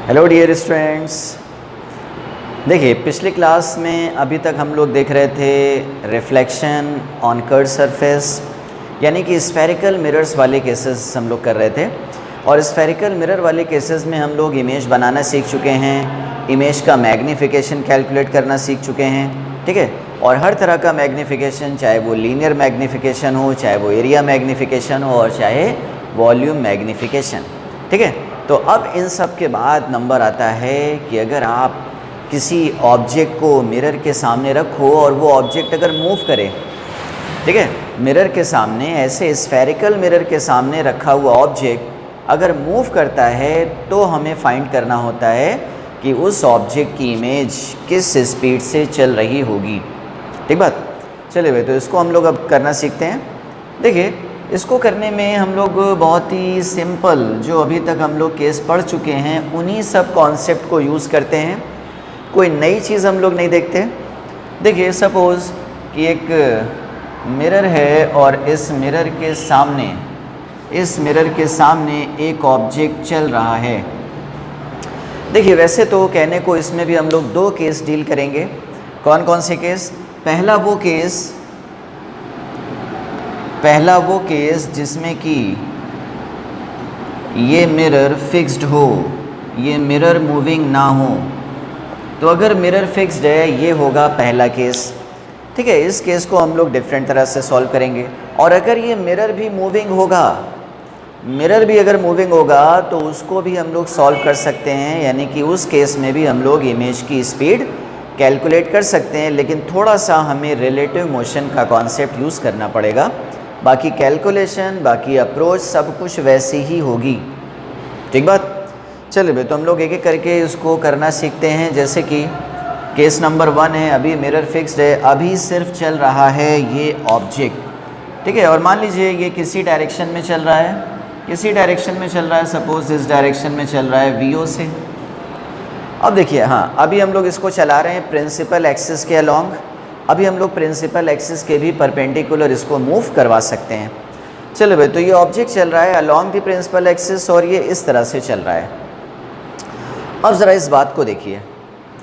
Hello dear students. देखिए, पिछले class में अभी तक हम लोग देख रहे थे रिफ्लेक्शन ऑन कर्व सरफेस, यानी कि स्फेरिकल मिरर्स वाले केसेस हम लोग कर रहे थे। और स्फेरिकल मिरर वाले केसेस में हम लोग इमेज बनाना सीख चुके हैं, इमेज का मैग्नीफिकेशन कैलकुलेट करना सीख चुके हैं, ठीक है। और हर तरह का मैग्नीफिकेशन, चाहे वो लीनियर मैग्नीफिकेशन हो, चाहे वो एरिया मैग्नीफिकेशन हो, और चाहे वॉल्यूम मैग्नीफिकेशन, ठीक है। तो अब इन सब के बाद नंबर आता है कि अगर आप किसी ऑब्जेक्ट को मिरर के सामने रखो और वो ऑब्जेक्ट अगर मूव करे, ठीक है, मिरर के सामने, ऐसे स्फेरिकल मिरर के सामने रखा हुआ ऑब्जेक्ट अगर मूव करता है तो हमें फाइंड करना होता है कि उस ऑब्जेक्ट की इमेज किस स्पीड से चल रही होगी, ठीक बात। चलिए भाई, तो इसको हम लोग अब करना सीखते हैं। देखिए, इसको करने में हम लोग बहुत ही सिंपल, जो अभी तक हम लोग केस पढ़ चुके हैं, उन्हीं सब कॉन्सेप्ट को यूज़ करते हैं। कोई नई चीज़ हम लोग नहीं देखते। देखिए, सपोज़ कि एक मिरर है और इस मिरर के सामने एक ऑब्जेक्ट चल रहा है। देखिए, वैसे तो कहने को इसमें भी हम लोग दो केस डील करेंगे। कौन कौन से केस? पहला वो केस जिसमें कि ये मिरर फिक्स्ड हो, ये मिरर मूविंग ना हो। तो अगर मिरर फिक्स्ड है, ये होगा पहला केस, ठीक है। इस केस को हम लोग डिफरेंट तरह से सॉल्व करेंगे। और अगर ये मिरर भी अगर मूविंग होगा तो उसको भी हम लोग सॉल्व कर सकते हैं, यानी कि उस केस में भी हम लोग इमेज की स्पीड कैलकुलेट कर सकते हैं, लेकिन थोड़ा सा हमें रिलेटिव मोशन का कॉन्सेप्ट यूज़ करना पड़ेगा। बाकी कैलकुलेशन, बाकी अप्रोच सब कुछ वैसी ही होगी, ठीक बात। चलिए भाई, तो हम लोग एक एक करके इसको करना सीखते हैं। जैसे कि केस नंबर 1 है, अभी मिरर फिक्स्ड है, अभी सिर्फ चल रहा है ये ऑब्जेक्ट, ठीक है। और मान लीजिए ये किसी डायरेक्शन में चल रहा है, सपोज इस डायरेक्शन में चल रहा है VO से। अब देखिए, हाँ, अभी हम लोग इसको चला रहे हैं प्रिंसिपल एक्सिस के अलॉन्ग। अभी हम लोग प्रिंसिपल एक्सिस के भी परपेंडिकुलर इसको मूव करवा सकते हैं। चलो भाई, तो ये ऑब्जेक्ट चल रहा है अलॉन्ग द प्रिंसिपल एक्सिस और ये इस तरह से चल रहा है। अब ज़रा इस बात को देखिए,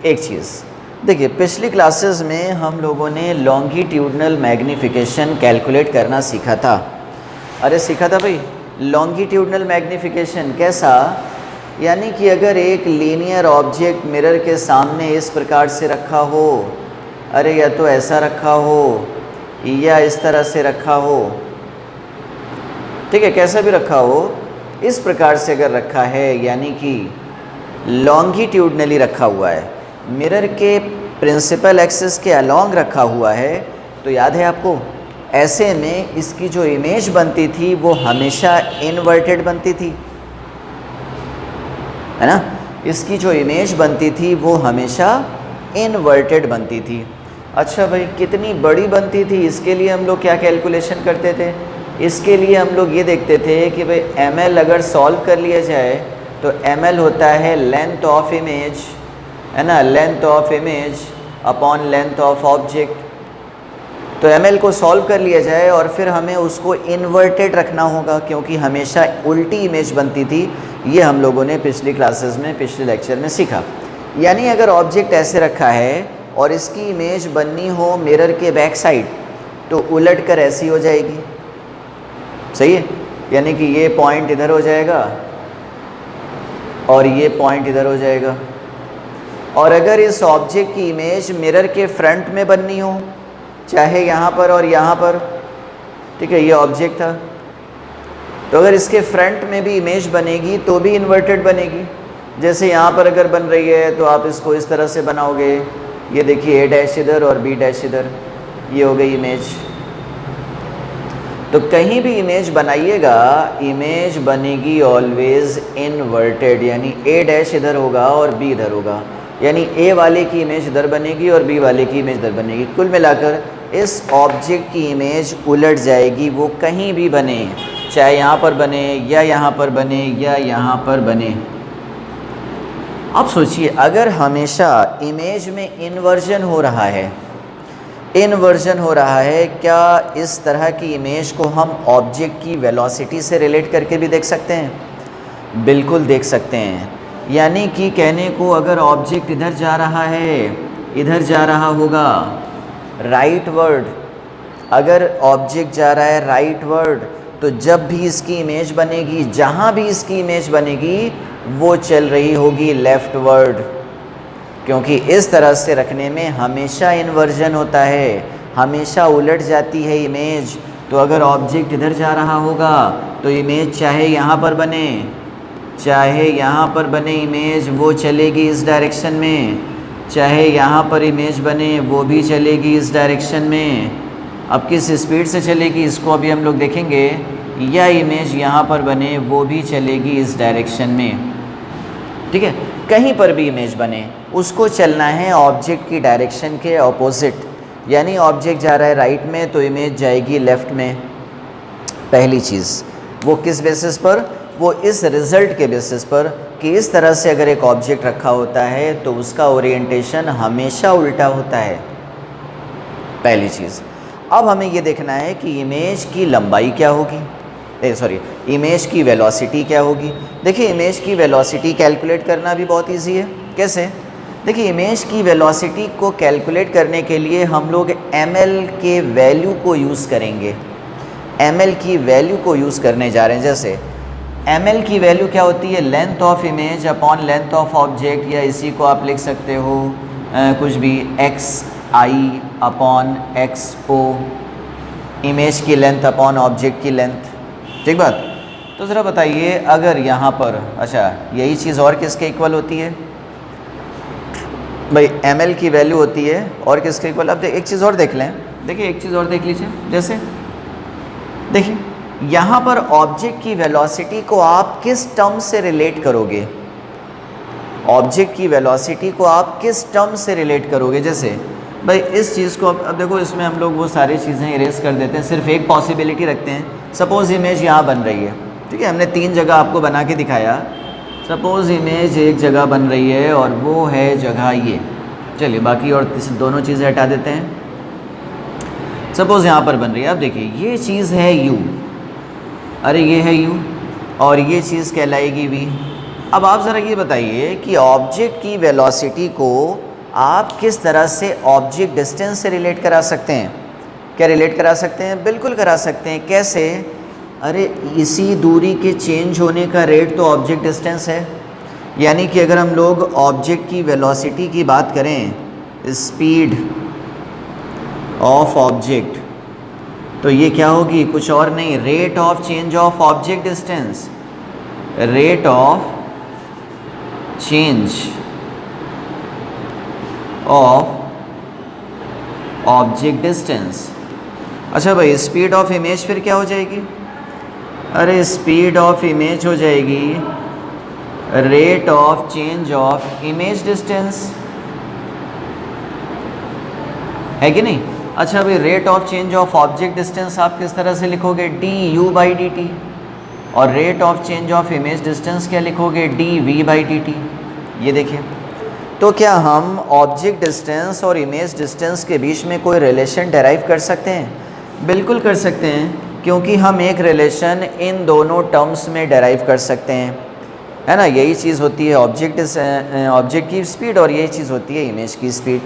एक चीज़ देखिए, पिछली क्लासेस में हम लोगों ने लॉन्गिट्यूडनल मैग्नीफिकेशन कैलकुलेट करना सीखा था। अरे सीखा था भाई, लॉन्गिट्यूडनल मैग्नीफिकेशन कैसा? यानी कि अगर एक लीनियर ऑब्जेक्ट मिरर के सामने इस प्रकार से रखा हो, अरे या तो ऐसा रखा हो या इस तरह से रखा हो, ठीक है, कैसा भी रखा हो, इस प्रकार से अगर रखा है, यानी कि लॉन्गिट्यूडनली रखा हुआ है, मिरर के प्रिंसिपल एक्सिस के अलॉन्ग रखा हुआ है, तो याद है आपको, ऐसे में इसकी जो इमेज बनती थी वो हमेशा इन्वर्टेड बनती थी, है ना। इसकी जो इमेज बनती थी वो हमेशा इन्वर्टेड बनती थी। अच्छा भाई, कितनी बड़ी बनती थी, इसके लिए हम लोग क्या कैलकुलेशन करते थे? इसके लिए हम लोग ये देखते थे कि भाई ml अगर सॉल्व कर लिया जाए तो ml होता है लेंथ ऑफ इमेज, है ना, length of image upon length of object. तो ml को सॉल्व कर लिया जाए और फिर हमें उसको इन्वर्टेड रखना होगा, क्योंकि हमेशा उल्टी इमेज बनती थी। ये हम लोगों ने पिछली क्लासेस में, पिछले लेक्चर में सीखा। यानी अगर ऑब्जेक्ट ऐसे रखा है और इसकी इमेज बननी हो मिरर के बैक साइड, तो उलट कर ऐसी हो जाएगी, सही है। यानी कि ये पॉइंट इधर हो जाएगा और ये पॉइंट इधर हो जाएगा। और अगर इस ऑब्जेक्ट की इमेज मिरर के फ्रंट में बननी हो, चाहे यहाँ पर और यहाँ पर, ठीक है, ये ऑब्जेक्ट था, तो अगर इसके फ्रंट में भी इमेज बनेगी तो भी इन्वर्टेड बनेगी। जैसे यहाँ पर अगर बन रही है तो आप इसको इस तरह से बनाओगे, ये देखिए A' इधर और B' इधर, ये हो गई इमेज। तो कहीं भी इमेज बनाइएगा, इमेज बनेगी ऑलवेज इन्वर्टेड, यानी A' इधर होगा और B इधर होगा, यानी A वाले की इमेज इधर बनेगी और B वाले की इमेज इधर बनेगी। कुल मिलाकर इस ऑब्जेक्ट की इमेज उलट जाएगी, वो कहीं भी बने, चाहे यहाँ पर बने या यहाँ पर बने या यहाँ पर बने। अब सोचिए, अगर हमेशा इमेज में इन्वर्जन हो रहा है, क्या इस तरह की इमेज को हम ऑब्जेक्ट की वेलोसिटी से रिलेट करके भी देख सकते हैं? बिल्कुल देख सकते हैं। यानी कि कहने को अगर ऑब्जेक्ट इधर जा रहा है, इधर जा रहा होगा राइट वर्ड, अगर ऑब्जेक्ट जा रहा है राइट वर्ड, तो जब भी इसकी इमेज बनेगी, जहाँ भी इसकी इमेज बनेगी वो चल रही होगी लेफ़्ट वर्ड, क्योंकि इस तरह से रखने में हमेशा इन्वर्जन होता है, हमेशा उलट जाती है इमेज। तो अगर ऑब्जेक्ट इधर जा रहा होगा तो इमेज चाहे यहाँ पर बने, चाहे यहाँ पर बने इमेज, वो चलेगी इस डायरेक्शन में, चाहे यहाँ पर इमेज बने वो भी चलेगी इस डायरेक्शन में। अब किस स्पीड से चलेगी इसको अभी हम लोग देखेंगे। या इमेज यहाँ पर बने वो भी चलेगी इस डायरेक्शन में, ठीक है। कहीं पर भी इमेज बने उसको चलना है ऑब्जेक्ट की डायरेक्शन के ऑपोजिट, यानी ऑब्जेक्ट जा रहा है राइट में तो इमेज जाएगी लेफ़्ट में। पहली चीज़ वो किस बेसिस पर, वो इस रिज़ल्ट के बेसिस पर कि इस तरह से अगर एक ऑब्जेक्ट रखा होता है तो उसका ओरिएंटेशन हमेशा उल्टा होता है, पहली चीज़। अब हमें ये देखना है कि इमेज की लंबाई क्या होगी, इमेज की वेलोसिटी क्या होगी। देखिए इमेज की वेलोसिटी कैलकुलेट करना भी बहुत इजी है। कैसे? देखिए इमेज की वेलोसिटी को कैलकुलेट करने के लिए हम लोग ml के वैल्यू को यूज़ करेंगे, ml की वैल्यू को यूज़ करने जा रहे हैं। जैसे ml की वैल्यू क्या होती है, length of image upon length of object, या इसी को आप लिख सकते हो कुछ भी xi अपॉन xo, इमेज की लेंथ अपॉन ऑब्जेक्ट की लेंथ, ठीक बात। तो ज़रा बताइए अगर यहाँ पर, अच्छा यही चीज़ और किसके इक्वल होती है भाई, ml की वैल्यू होती है और किसके इक्वल। अब एक चीज़ और देख लें, देखिए एक चीज़ और देख लीजिए। जैसे देखिए यहाँ पर ऑब्जेक्ट की वेलोसिटी को आप किस टर्म से रिलेट करोगे, ऑब्जेक्ट की वेलोसिटी को आप किस टर्म से रिलेट करोगे। जैसे भाई इस चीज़ को अब देखो, इसमें हम लोग वो सारी चीज़ें इरेज कर देते हैं, सिर्फ एक पॉसिबिलिटी रखते हैं। सपोज़ इमेज यहाँ बन रही है, ठीक है, हमने 3 जगह आपको बना के दिखाया। सपोज़ इमेज एक जगह बन रही है और वो है जगह ये, चलिए बाकी और दोनों चीज़ें हटा देते हैं। सपोज़ यहाँ पर बन रही है, अब देखिए ये चीज़ है u, अरे ये है u और ये चीज़ कहलाएगी v। अब आप ज़रा ये बताइए कि ऑब्जेक्ट की वेलोसिटी को आप किस तरह से ऑब्जेक्ट डिस्टेंस से रिलेट करा सकते हैं। क्या रिलेट करा सकते हैं? बिल्कुल करा सकते हैं। कैसे? अरे इसी दूरी के चेंज होने का रेट तो ऑब्जेक्ट डिस्टेंस है। यानी कि अगर हम लोग ऑब्जेक्ट की वेलोसिटी की बात करें, स्पीड ऑफ ऑब्जेक्ट, तो ये क्या होगी? कुछ और नहीं, rate of change of object distance, rate of change of object distance. अच्छा भाई स्पीड ऑफ इमेज फिर क्या हो जाएगी? अरे स्पीड ऑफ इमेज हो जाएगी rate of change of image distance, है कि नहीं? अच्छा भाई rate of change of object distance आप किस तरह से लिखोगे? du/dt। और rate of change of image distance क्या लिखोगे? dv/dt। ये देखिए, तो क्या हम ऑब्जेक्ट डिस्टेंस और इमेज डिस्टेंस के बीच में कोई रिलेशन डेराइव कर सकते हैं? बिल्कुल कर सकते हैं, क्योंकि हम एक रिलेशन इन दोनों टर्म्स में डेराइव कर सकते हैं, है ना। यही चीज़ होती है ऑब्जेक्ट की स्पीड और यही चीज़ होती है इमेज की स्पीड।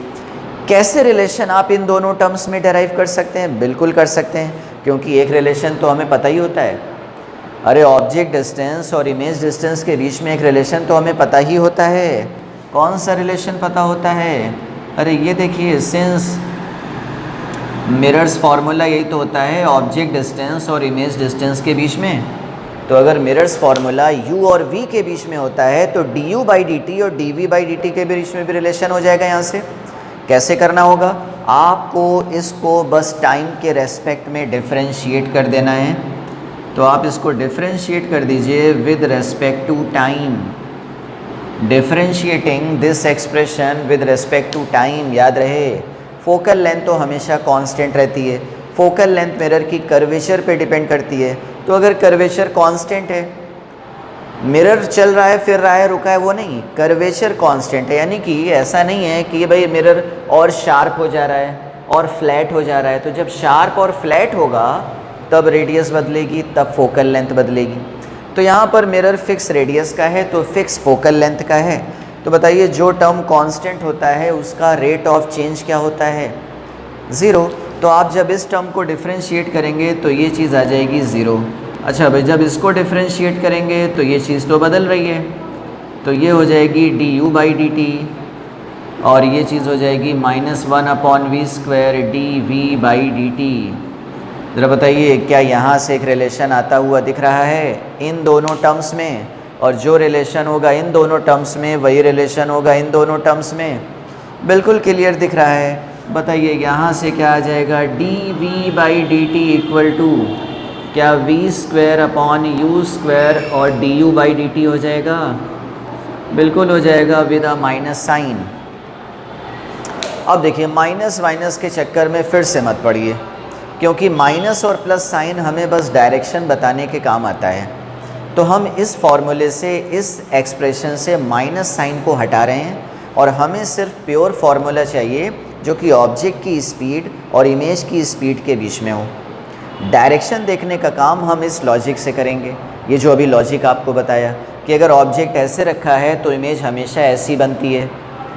कैसे रिलेशन आप इन दोनों टर्म्स में डेराइव कर सकते हैं? बिल्कुल कर सकते हैं, क्योंकि एक रिलेशन तो हमें पता ही होता है। अरे ऑब्जेक्ट डिस्टेंस और इमेज डिस्टेंस के बीच में एक रिलेशन तो हमें पता ही होता है। कौन सा रिलेशन पता होता है? अरे ये देखिए, सिंस मिरर्स फार्मूला यही तो होता है ऑब्जेक्ट डिस्टेंस और इमेज डिस्टेंस के बीच में। तो अगर मिरर्स फार्मूला u और v के बीच में होता है तो du/dt और dv/dt के बीच में भी रिलेशन हो जाएगा। यहाँ से कैसे करना होगा? आपको इसको बस टाइम के रेस्पेक्ट में डिफरेंशिएट कर देना है। तो आप इसको डिफरेंशिएट कर दीजिए with respect to time, differentiating this expression with respect to time. याद रहे फोकल लेंथ तो हमेशा कांस्टेंट रहती है, फोकल लेंथ मिरर की कर्वेचर पे डिपेंड करती है। तो अगर कर्वेचर कांस्टेंट है, मिरर चल रहा है, फिर रहा है, रुका है, वो नहीं, कर्वेचर कांस्टेंट है। यानी कि ऐसा नहीं है कि भाई मिरर और शार्प हो जा रहा है और फ्लैट हो जा रहा है। तो जब शार्प और फ्लैट होगा तब रेडियस बदलेगी, तब फोकल लेंथ बदलेगी। तो यहाँ पर मिरर फिक्स रेडियस का है तो फिक्स फोकल लेंथ का है। तो बताइए जो टर्म कांस्टेंट होता है उसका रेट ऑफ चेंज क्या होता है? 0। तो आप जब इस टर्म को डिफ्रेंशिएट करेंगे तो ये चीज़ आ जाएगी 0। अच्छा भाई, जब इसको डिफ्रेंशिएट करेंगे तो ये चीज़ तो बदल रही है, तो ये हो जाएगी du/dt और ये चीज़ हो जाएगी -1/v² dv/dt। ज़रा बताइए क्या यहाँ से एक रिलेशन आता हुआ दिख रहा है इन दोनों टर्म्स में? और जो रिलेशन होगा इन दोनों टर्म्स में वही रिलेशन होगा इन दोनों टर्म्स में। बिल्कुल क्लियर दिख रहा है। बताइए यहाँ से क्या आ जाएगा? dv/dt इक्वल टू क्या v²/u² और du/dt हो जाएगा? बिल्कुल हो जाएगा विद अ माइनस साइन। अब देखिए माइनस माइनस के चक्कर में फिर से मत पड़िए, क्योंकि माइनस और प्लस साइन हमें बस डायरेक्शन बताने के काम आता है। तो हम इस फॉर्मूले से, इस एक्सप्रेशन से माइनस साइन को हटा रहे हैं और हमें सिर्फ प्योर फार्मूला चाहिए जो कि ऑब्जेक्ट की स्पीड और इमेज की स्पीड के बीच में हो। डायरेक्शन देखने का काम हम इस लॉजिक से करेंगे। ये जो अभी लॉजिक आपको बताया कि अगर ऑब्जेक्ट ऐसे रखा है तो इमेज हमेशा ऐसी बनती है,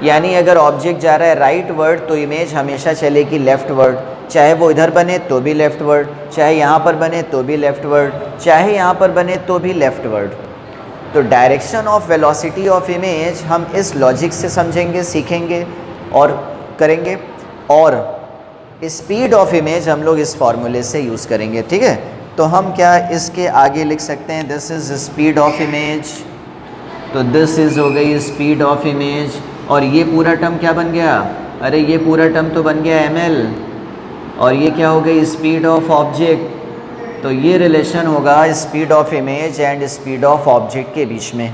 यानी अगर ऑब्जेक्ट जा रहा है राइट वर्ड तो इमेज हमेशा चलेगी लेफ़्ट वर्ड, चाहे वो इधर बने तो भी लेफ़्ट वर्ड, चाहे यहाँ पर बने तो भी लेफ़्ट वर्ड, चाहे यहाँ पर बने तो भी लेफ़्ट वर्ड। तो direction of velocity of image हम इस लॉजिक से समझेंगे, सीखेंगे और करेंगे, और स्पीड ऑफ इमेज हम लोग इस फॉर्मूले से यूज़ करेंगे। ठीक है, तो हम क्या इसके आगे लिख सकते हैं? This is speed of image, तो दिस इज़ हो गई स्पीड ऑफ इमेज। और ये पूरा टर्म क्या बन गया? अरे ये पूरा टर्म तो बन गया ml, और ये क्या हो गई? Speed of object. तो ये रिलेशन होगा speed of image and speed of object के बीच में।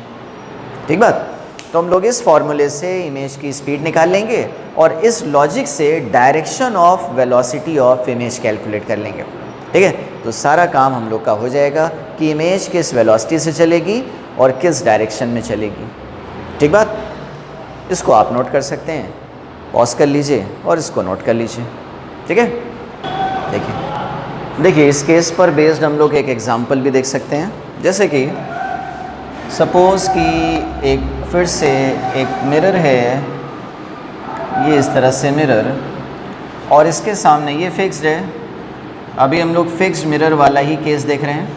ठीक बात? तो हम लोग इस फॉर्मूले से इमेज की स्पीड निकाल लेंगे और इस लॉजिक से direction of velocity of image calculate कर लेंगे। ठीक है, तो सारा काम हम लोग का हो जाएगा कि इमेज किस वेलोसिटी से चलेगी और किस डायरेक्शन में चलेगी। ठीक बात? इसको आप नोट कर सकते हैं, पॉज कर लीजिए और इसको नोट कर लीजिए। ठीक है, देखिए इस केस पर बेस्ड हम लोग एक एग्जांपल भी देख सकते हैं। जैसे कि सपोज़ कि एक फिर से एक मिरर है, ये इस तरह से मिरर, और इसके सामने ये फिक्स्ड है। अभी हम लोग फिक्स्ड मिरर वाला ही केस देख रहे हैं।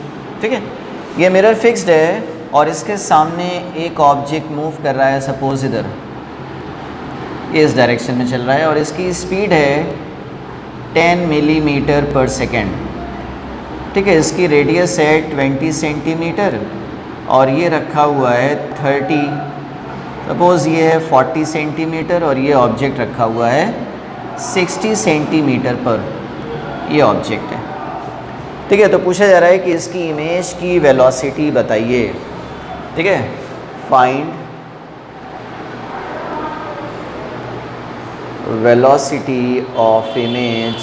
ठीक है, ये मिरर फिक्स्ड है और इसके सामने एक ऑब्जेक्ट मूव कर रहा है, सपोज़ इधर, ये इस डायरेक्शन में चल रहा है और इसकी स्पीड है 10 मिलीमीटर पर सेकेंड। ठीक है, इसकी रेडियस है 20 सेंटीमीटर और ये रखा हुआ है 30, सपोज़ ये है 40 सेंटीमीटर और ये ऑब्जेक्ट रखा हुआ है 60 सेंटीमीटर पर, ये ऑब्जेक्ट है। ठीक है, तो पूछा जा रहा है कि इसकी इमेज की वेलोसिटी बताइए। ठीक है, find velocity of image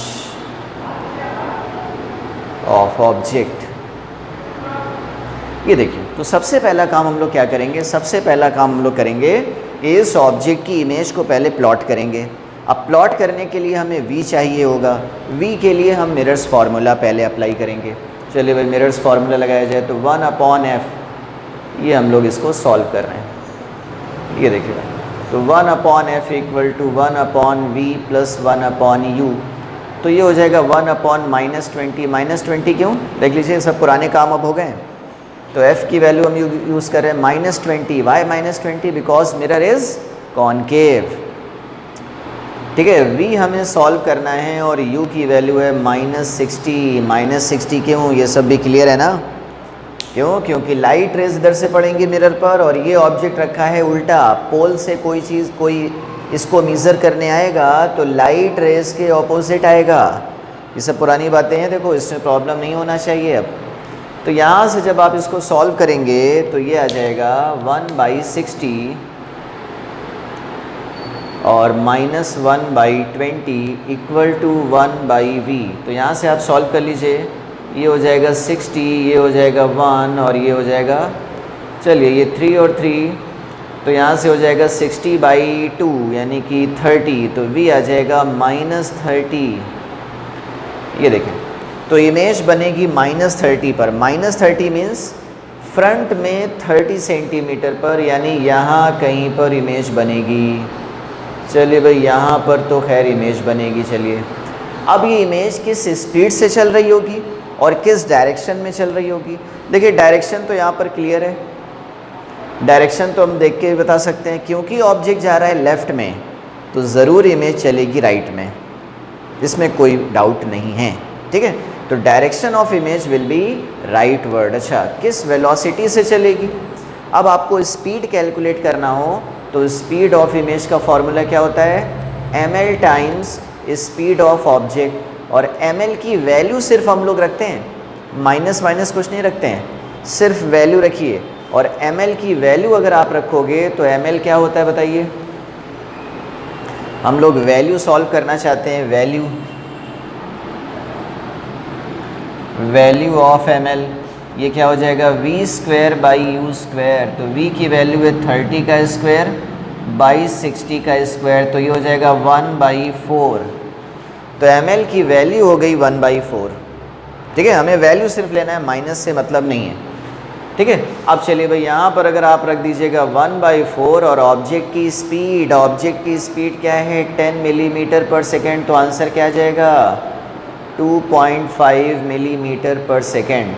of object. ये देखिए, तो सबसे पहला काम हम लोग क्या करेंगे? सबसे पहला काम हम लोग करेंगे कि इस ऑब्जेक्ट की इमेज को पहले प्लॉट करेंगे। अब प्लॉट करने के लिए हमें v चाहिए होगा। v के लिए हम मिरर्स फार्मूला पहले अप्लाई करेंगे। चलिए भाई, मिरर्स फार्मूला लगाया जाए तो 1/f, ये हम लोग इसको सॉल्व कर रहे हैं। ये देखिए, तो 1/f equal to 1/v plus 1/u, तो ये हो जाएगा 1/-20। -20 क्यों? देख लीजिए, सब पुराने काम अब हो गए। तो f की वैल्यू हम यूज़ कर रहे हैं -20। Why -20? Because mirror is concave. ठीक है, v हमें सॉल्व करना है और u की वैल्यू है -60। -60 क्यों? ये सब भी क्लियर है ना? क्यों? क्योंकि लाइट रेज इधर से पड़ेंगी मिरर पर और ये ऑब्जेक्ट रखा है उल्टा। पोल से कोई चीज़, कोई इसको मेज़र करने आएगा तो लाइट रेज के ऑपोजिट आएगा। ये सब पुरानी बातें हैं, देखो इसमें प्रॉब्लम नहीं होना चाहिए। अब तो यहाँ से जब आप इसको सॉल्व करेंगे तो ये आ जाएगा 1/60 और -1/20 इक्वल टू 1/v। तो यहाँ से आप सॉल्व कर लीजिए, ये हो जाएगा 60, ये हो जाएगा 1 और ये हो जाएगा, चलिए ये 3 और 3, तो यहाँ से हो जाएगा 60/2 यानी कि 30, तो v आ जाएगा -30। ये देखें, तो इमेज बनेगी -30 पर। -30 मीन्स फ्रंट में 30 सेंटीमीटर पर, यानी यहाँ कहीं पर इमेज बनेगी। चलिए भाई यहाँ पर तो खैर इमेज बनेगी। चलिए अब ये इमेज किस स्पीड से चल रही होगी और किस डायरेक्शन में चल रही होगी। देखिए डायरेक्शन तो यहाँ पर क्लियर है, डायरेक्शन तो हम देख के बता सकते हैं, क्योंकि ऑब्जेक्ट जा रहा है लेफ़्ट में तो ज़रूर इमेज चलेगी राइट में, इसमें कोई डाउट नहीं है। ठीक है, तो direction of image will be right word. अच्छा, किस वेलोसिटी से चलेगी। अब आपको स्पीड कैलकुलेट करना हो तो स्पीड ऑफ इमेज का फॉर्मूला क्या होता है, ml times speed of object. और ml की वैल्यू सिर्फ हम लोग रखते हैं, माइनस माइनस कुछ नहीं रखते हैं, सिर्फ वैल्यू रखिए। और ml की वैल्यू अगर आप रखोगे तो ml क्या होता है बताइए। हम लोग वैल्यू सॉल्व करना चाहते हैं, वैल्यू ऑफ ml, ये क्या हो जाएगा v²/u²। तो v की वैल्यू है 30 का स्क्वायर बाई 60 का स्क्वायर, तो ये हो जाएगा 1/4। तो ml की वैल्यू हो गई 1/4। ठीक है, हमें वैल्यू सिर्फ लेना है, माइनस से मतलब नहीं है। ठीक है, अब चलिए भाई यहाँ पर अगर आप रख दीजिएगा 1/4 और ऑब्जेक्ट की स्पीड क्या है 10 मिलीमीटर पर सेकेंड, तो आंसर क्या आ जाएगा 2.5 मिलीमीटर पर सेकेंड।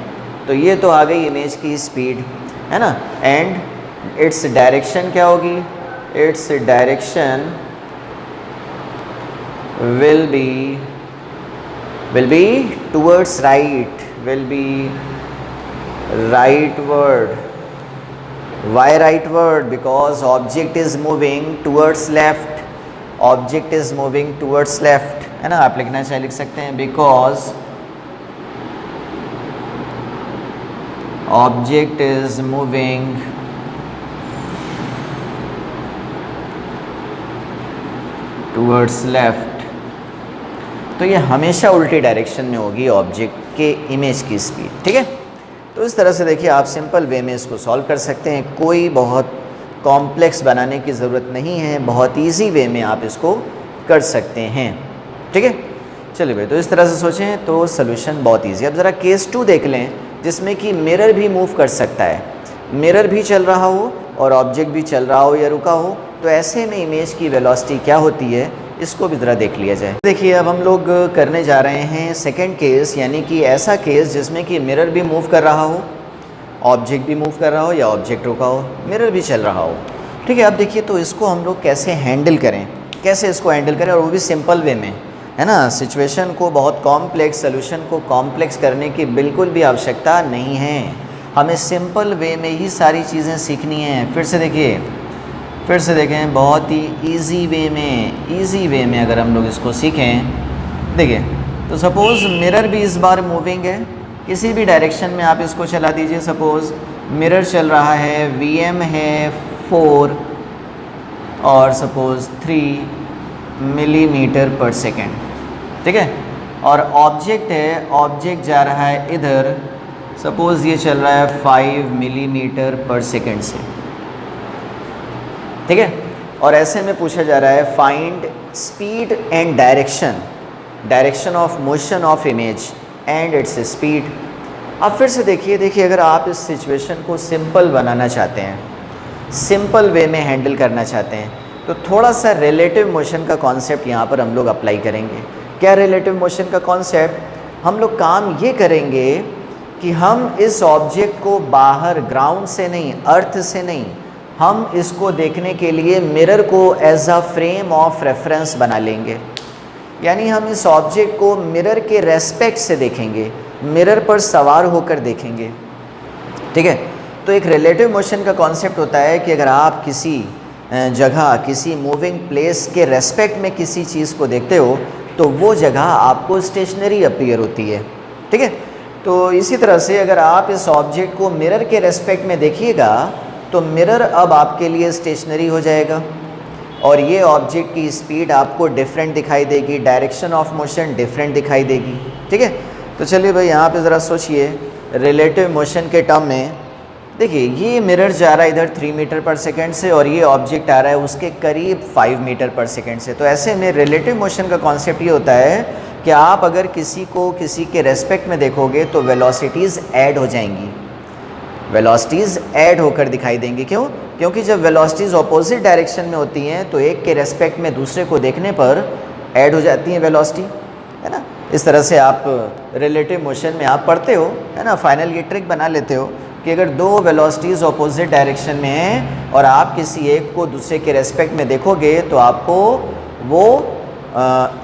तो ये तो आ गई इमेज की स्पीड, है ना। एंड इट्स डायरेक्शन क्या होगी, its direction will be towards right, will be rightward. Why rightward? Because object is moving towards left, object is moving towards left, है ना। आप लिखना चाहे लिख सकते हैं because object is moving towards left। तो ये हमेशा उल्टी डायरेक्शन में होगी ऑब्जेक्ट के इमेज की स्पीड। ठीक है, तो इस तरह से देखिए आप सिंपल वे में इसको सॉल्व कर सकते हैं, कोई बहुत कॉम्प्लेक्स बनाने की ज़रूरत नहीं है, बहुत इजी वे में आप इसको कर सकते हैं। ठीक है, चलिए भाई, तो इस तरह से सोचें तो सॉल्यूशन बहुत इजी। अब ज़रा केस 2 देख लें, जिसमें कि मिरर भी मूव कर सकता है, मिरर भी चल रहा हो और ऑब्जेक्ट भी चल रहा हो या रुका हो, तो ऐसे में इमेज की वेलोसिटी क्या होती है, इसको भी ज़रा देख लिया जाए। देखिए अब हम लोग करने जा रहे हैं सेकंड केस, यानी कि ऐसा केस जिसमें कि मिरर भी मूव कर रहा हो, ऑब्जेक्ट भी मूव कर रहा हो या ऑब्जेक्ट रुका हो, मिरर भी चल रहा हो। ठीक है, अब देखिए तो इसको हम लोग कैसे हैंडल करें, कैसे इसको हैंडल करें, और वो भी सिंपल वे में, है ना। सिचुएशन को बहुत कॉम्प्लेक्स, सोल्यूशन को कॉम्प्लेक्स करने की बिल्कुल भी आवश्यकता नहीं है, हमें सिंपल वे में ही सारी चीज़ें सीखनी हैं। फिर से देखें बहुत ही इजी वे में अगर हम लोग इसको सीखें। देखिए तो सपोज़ मिरर भी इस बार मूविंग है, किसी भी डायरेक्शन में आप इसको चला दीजिए। सपोज़ मिरर चल रहा है, VM है 4 और सपोज़ 3 मिलीमीटर पर सेकेंड। ठीक है, और ऑब्जेक्ट है, ऑब्जेक्ट जा रहा है इधर, सपोज़ ये चल रहा है 5 मिलीमीटर पर सेकेंड से। ठीक है, और ऐसे में पूछा जा रहा है find speed and direction of motion of image and its speed. अब फिर से देखिए अगर आप इस सिचुएशन को सिंपल बनाना चाहते हैं, सिंपल वे में हैंडल करना चाहते हैं, तो थोड़ा सा रिलेटिव मोशन का कॉन्सेप्ट यहाँ पर हम लोग अप्लाई करेंगे। क्या रिलेटिव मोशन का कॉन्सेप्ट, हम लोग काम ये करेंगे कि हम इस ऑब्जेक्ट को बाहर ग्राउंड से नहीं, अर्थ से नहीं, हम इसको देखने के लिए मिरर को as a frame of reference बना लेंगे। यानी हम इस ऑब्जेक्ट को मिरर के रेस्पेक्ट से देखेंगे, मिरर पर सवार होकर देखेंगे। ठीक है, तो एक रिलेटिव मोशन का कॉन्सेप्ट होता है कि अगर आप किसी जगह, किसी मूविंग प्लेस के रेस्पेक्ट में किसी चीज़ को देखते हो तो वो जगह आपको स्टेशनरी अपीयर होती है। ठीक है, तो इसी तरह से अगर आप इस ऑब्जेक्ट को मिरर के रेस्पेक्ट में देखिएगा तो मिरर अब आपके लिए स्टेशनरी हो जाएगा और ये ऑब्जेक्ट की स्पीड आपको डिफरेंट दिखाई देगी, डायरेक्शन ऑफ मोशन डिफरेंट दिखाई देगी। ठीक है, तो चलिए भाई यहाँ पे ज़रा सोचिए रिलेटिव मोशन के टर्म में। देखिए ये मिरर जा रहा है इधर 3 मीटर पर सेकेंड से और ये ऑब्जेक्ट आ रहा है उसके करीब 5 मीटर पर सेकेंड से। तो ऐसे में रिलेटिव मोशन का कॉन्सेप्ट ये होता है कि आप अगर किसी को किसी के रेस्पेक्ट में देखोगे तो वेलोसिटीज़ ऐड हो जाएंगी। वेलोसिटीज़ ऐड होकर दिखाई देंगी। क्यों? क्योंकि जब वेलोसिटीज़ ऑपोजिट डायरेक्शन में होती हैं तो एक के रेस्पेक्ट में दूसरे को देखने पर ऐड हो जाती हैं वेलोसिटी, है ना। इस तरह से आप रिलेटिव मोशन में आप पढ़ते हो, है ना, फाइनल ये ट्रिक बना लेते हो कि अगर दो वेलोसिटीज़ ऑपोजिट डायरेक्शन में हैं और आप किसी एक को दूसरे के रेस्पेक्ट में देखोगे तो आपको वो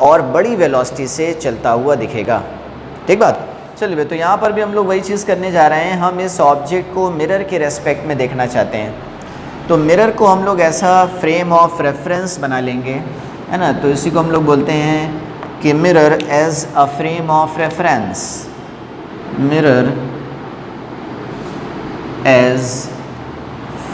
और बड़ी वेलोसिटी से चलता हुआ दिखेगा। ठीक बात। चलिए, तो यहाँ पर भी हम लोग वही चीज़ करने जा रहे हैं। हम इस ऑब्जेक्ट को मिरर के रेस्पेक्ट में देखना चाहते हैं, तो मिरर को हम लोग ऐसा फ्रेम ऑफ रेफरेंस बना लेंगे, है ना। तो इसी को हम लोग बोलते हैं कि mirror as a frame of reference, mirror as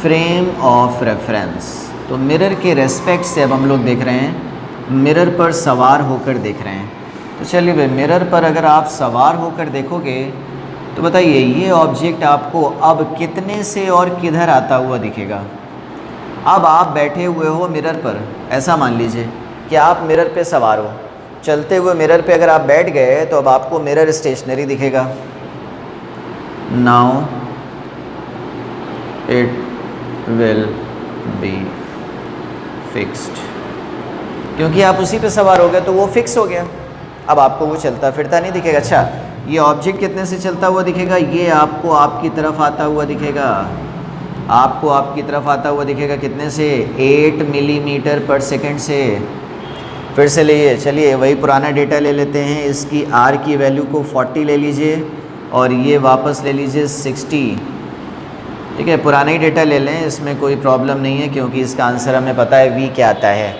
frame of reference. तो मिरर के रेस्पेक्ट से अब हम लोग देख रहे हैं, मिरर पर सवार होकर देख रहे हैं। तो चलिए भाई, मिरर पर अगर आप सवार होकर देखोगे तो बताइए ये ऑब्जेक्ट आपको अब कितने से और किधर आता हुआ दिखेगा। अब आप बैठे हुए हो मिरर पर, ऐसा मान लीजिए कि आप मिरर पे सवार हो, चलते हुए मिरर पे अगर आप बैठ गए तो अब आपको मिरर स्टेशनरी दिखेगा। Now it will be fixed, क्योंकि आप उसी पे सवार हो गए तो वो फिक्स हो गया। अब आपको वो चलता फिरता नहीं दिखेगा। अच्छा, ये ऑब्जेक्ट कितने से चलता हुआ दिखेगा? ये आपको आपकी तरफ आता हुआ दिखेगा, आपको आपकी तरफ आता हुआ दिखेगा। कितने से? 8 मिलीमीटर पर सेकंड से। फिर से लिए, चलिए वही पुराना डेटा ले लेते हैं। इसकी आर की वैल्यू को 40 ले लीजिए और ये वापस ले लीजिए 60। ठीक है, पुराना ही डेटा ले लें, इसमें कोई प्रॉब्लम नहीं है क्योंकि इसका आंसर हमें पता है वी क्या आता है।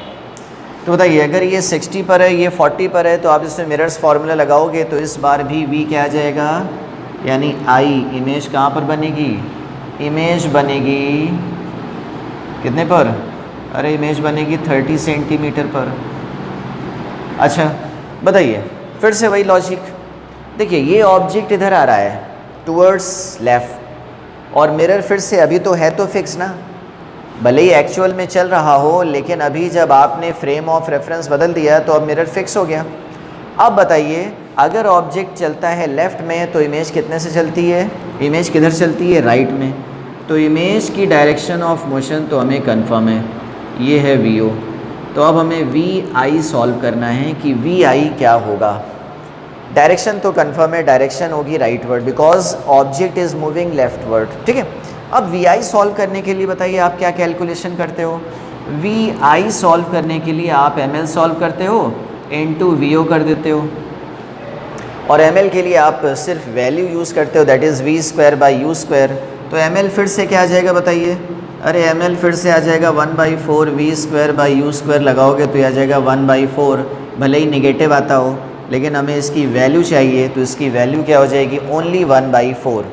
तो बताइए, अगर ये 60 पर है, ये 40 पर है, तो आप इसमें मिरर्स फार्मूला लगाओगे तो इस बार भी v क्या आ जाएगा, यानी आई इमेज कहाँ पर बनेगी? इमेज बनेगी कितने पर? अरे इमेज बनेगी 30 सेंटीमीटर पर। अच्छा बताइए, फिर से वही लॉजिक। देखिए ये ऑब्जेक्ट इधर आ रहा है टूवर्ड्स लेफ़्ट, और मिरर फिर से अभी तो है तो फिक्स ना, भले ही एक्चुअल में चल रहा हो, लेकिन अभी जब आपने फ्रेम ऑफ रेफरेंस बदल दिया तो अब मिरर फिक्स हो गया। अब बताइए, अगर ऑब्जेक्ट चलता है लेफ़्ट में तो इमेज कितने से चलती है? इमेज किधर चलती है? राइट में। तो इमेज की डायरेक्शन ऑफ मोशन तो हमें कंफर्म है, ये है वी ओ। तो अब हमें वी आई सॉल्व करना है कि वी आई क्या होगा। डायरेक्शन तो कंफर्म है, डायरेक्शन होगी rightward because object is moving leftward. ठीक है, अब वी आई सॉल्व करने के लिए बताइए आप क्या कैलकुलेशन करते हो? वी आई सॉल्व करने के लिए आप एम एल सॉल्व करते हो इनटू वी ओ कर देते हो, और एम एल के लिए आप सिर्फ वैल्यू यूज़ करते हो, that is v square by u square. तो एम एल फिर से क्या आ जाएगा बताइए? अरे एम एल फिर से आ जाएगा 1/4 v square by u square, लगाओगे तो यह आ जाएगा 1/4। भले ही निगेटिव आता हो लेकिन हमें इसकी वैल्यू चाहिए, तो इसकी वैल्यू क्या हो जाएगी? ओनली 1/4।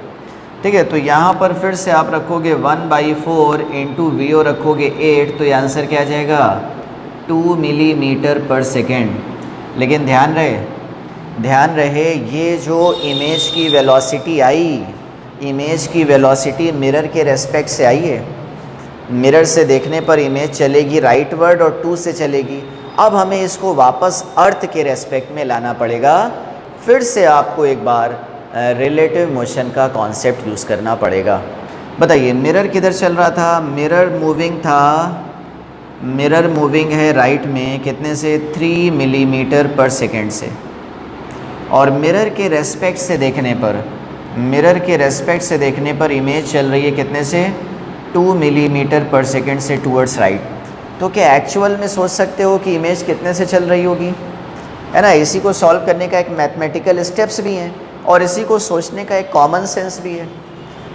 ठीक है, तो यहाँ पर फिर से आप रखोगे 1/4 इंटू वी ओ रखोगे 8, तो ये आंसर क्या आ जाएगा? 2 मिलीमीटर पर सेकेंड। लेकिन ध्यान रहे ये जो इमेज की वेलोसिटी आई, इमेज की वेलोसिटी मिरर के रेस्पेक्ट से आई है। मिरर से देखने पर इमेज चलेगी राइटवर्ड और 2 से चलेगी। अब हमें इसको वापस अर्थ के रेस्पेक्ट में लाना पड़ेगा। फिर से आपको एक बार रिलेटिव मोशन का कॉन्सेप्ट यूज़ करना पड़ेगा। बताइए मिरर किधर चल रहा था? मिरर मूविंग था, मिरर मूविंग है राइट में, कितने से? 3 मिलीमीटर पर सेकेंड से। और मिरर के रेस्पेक्ट से देखने पर, मिरर के रेस्पेक्ट से देखने पर इमेज चल रही है कितने से? 2 मिलीमीटर पर सेकेंड से टूवर्ड्स राइट। तो क्या एक्चुअल में सोच सकते हो कि इमेज कितने से चल रही होगी, है ना? इसी को सॉल्व करने का एक मैथमेटिकल स्टेप्स भी हैं और इसी को सोचने का एक कॉमन सेंस भी है।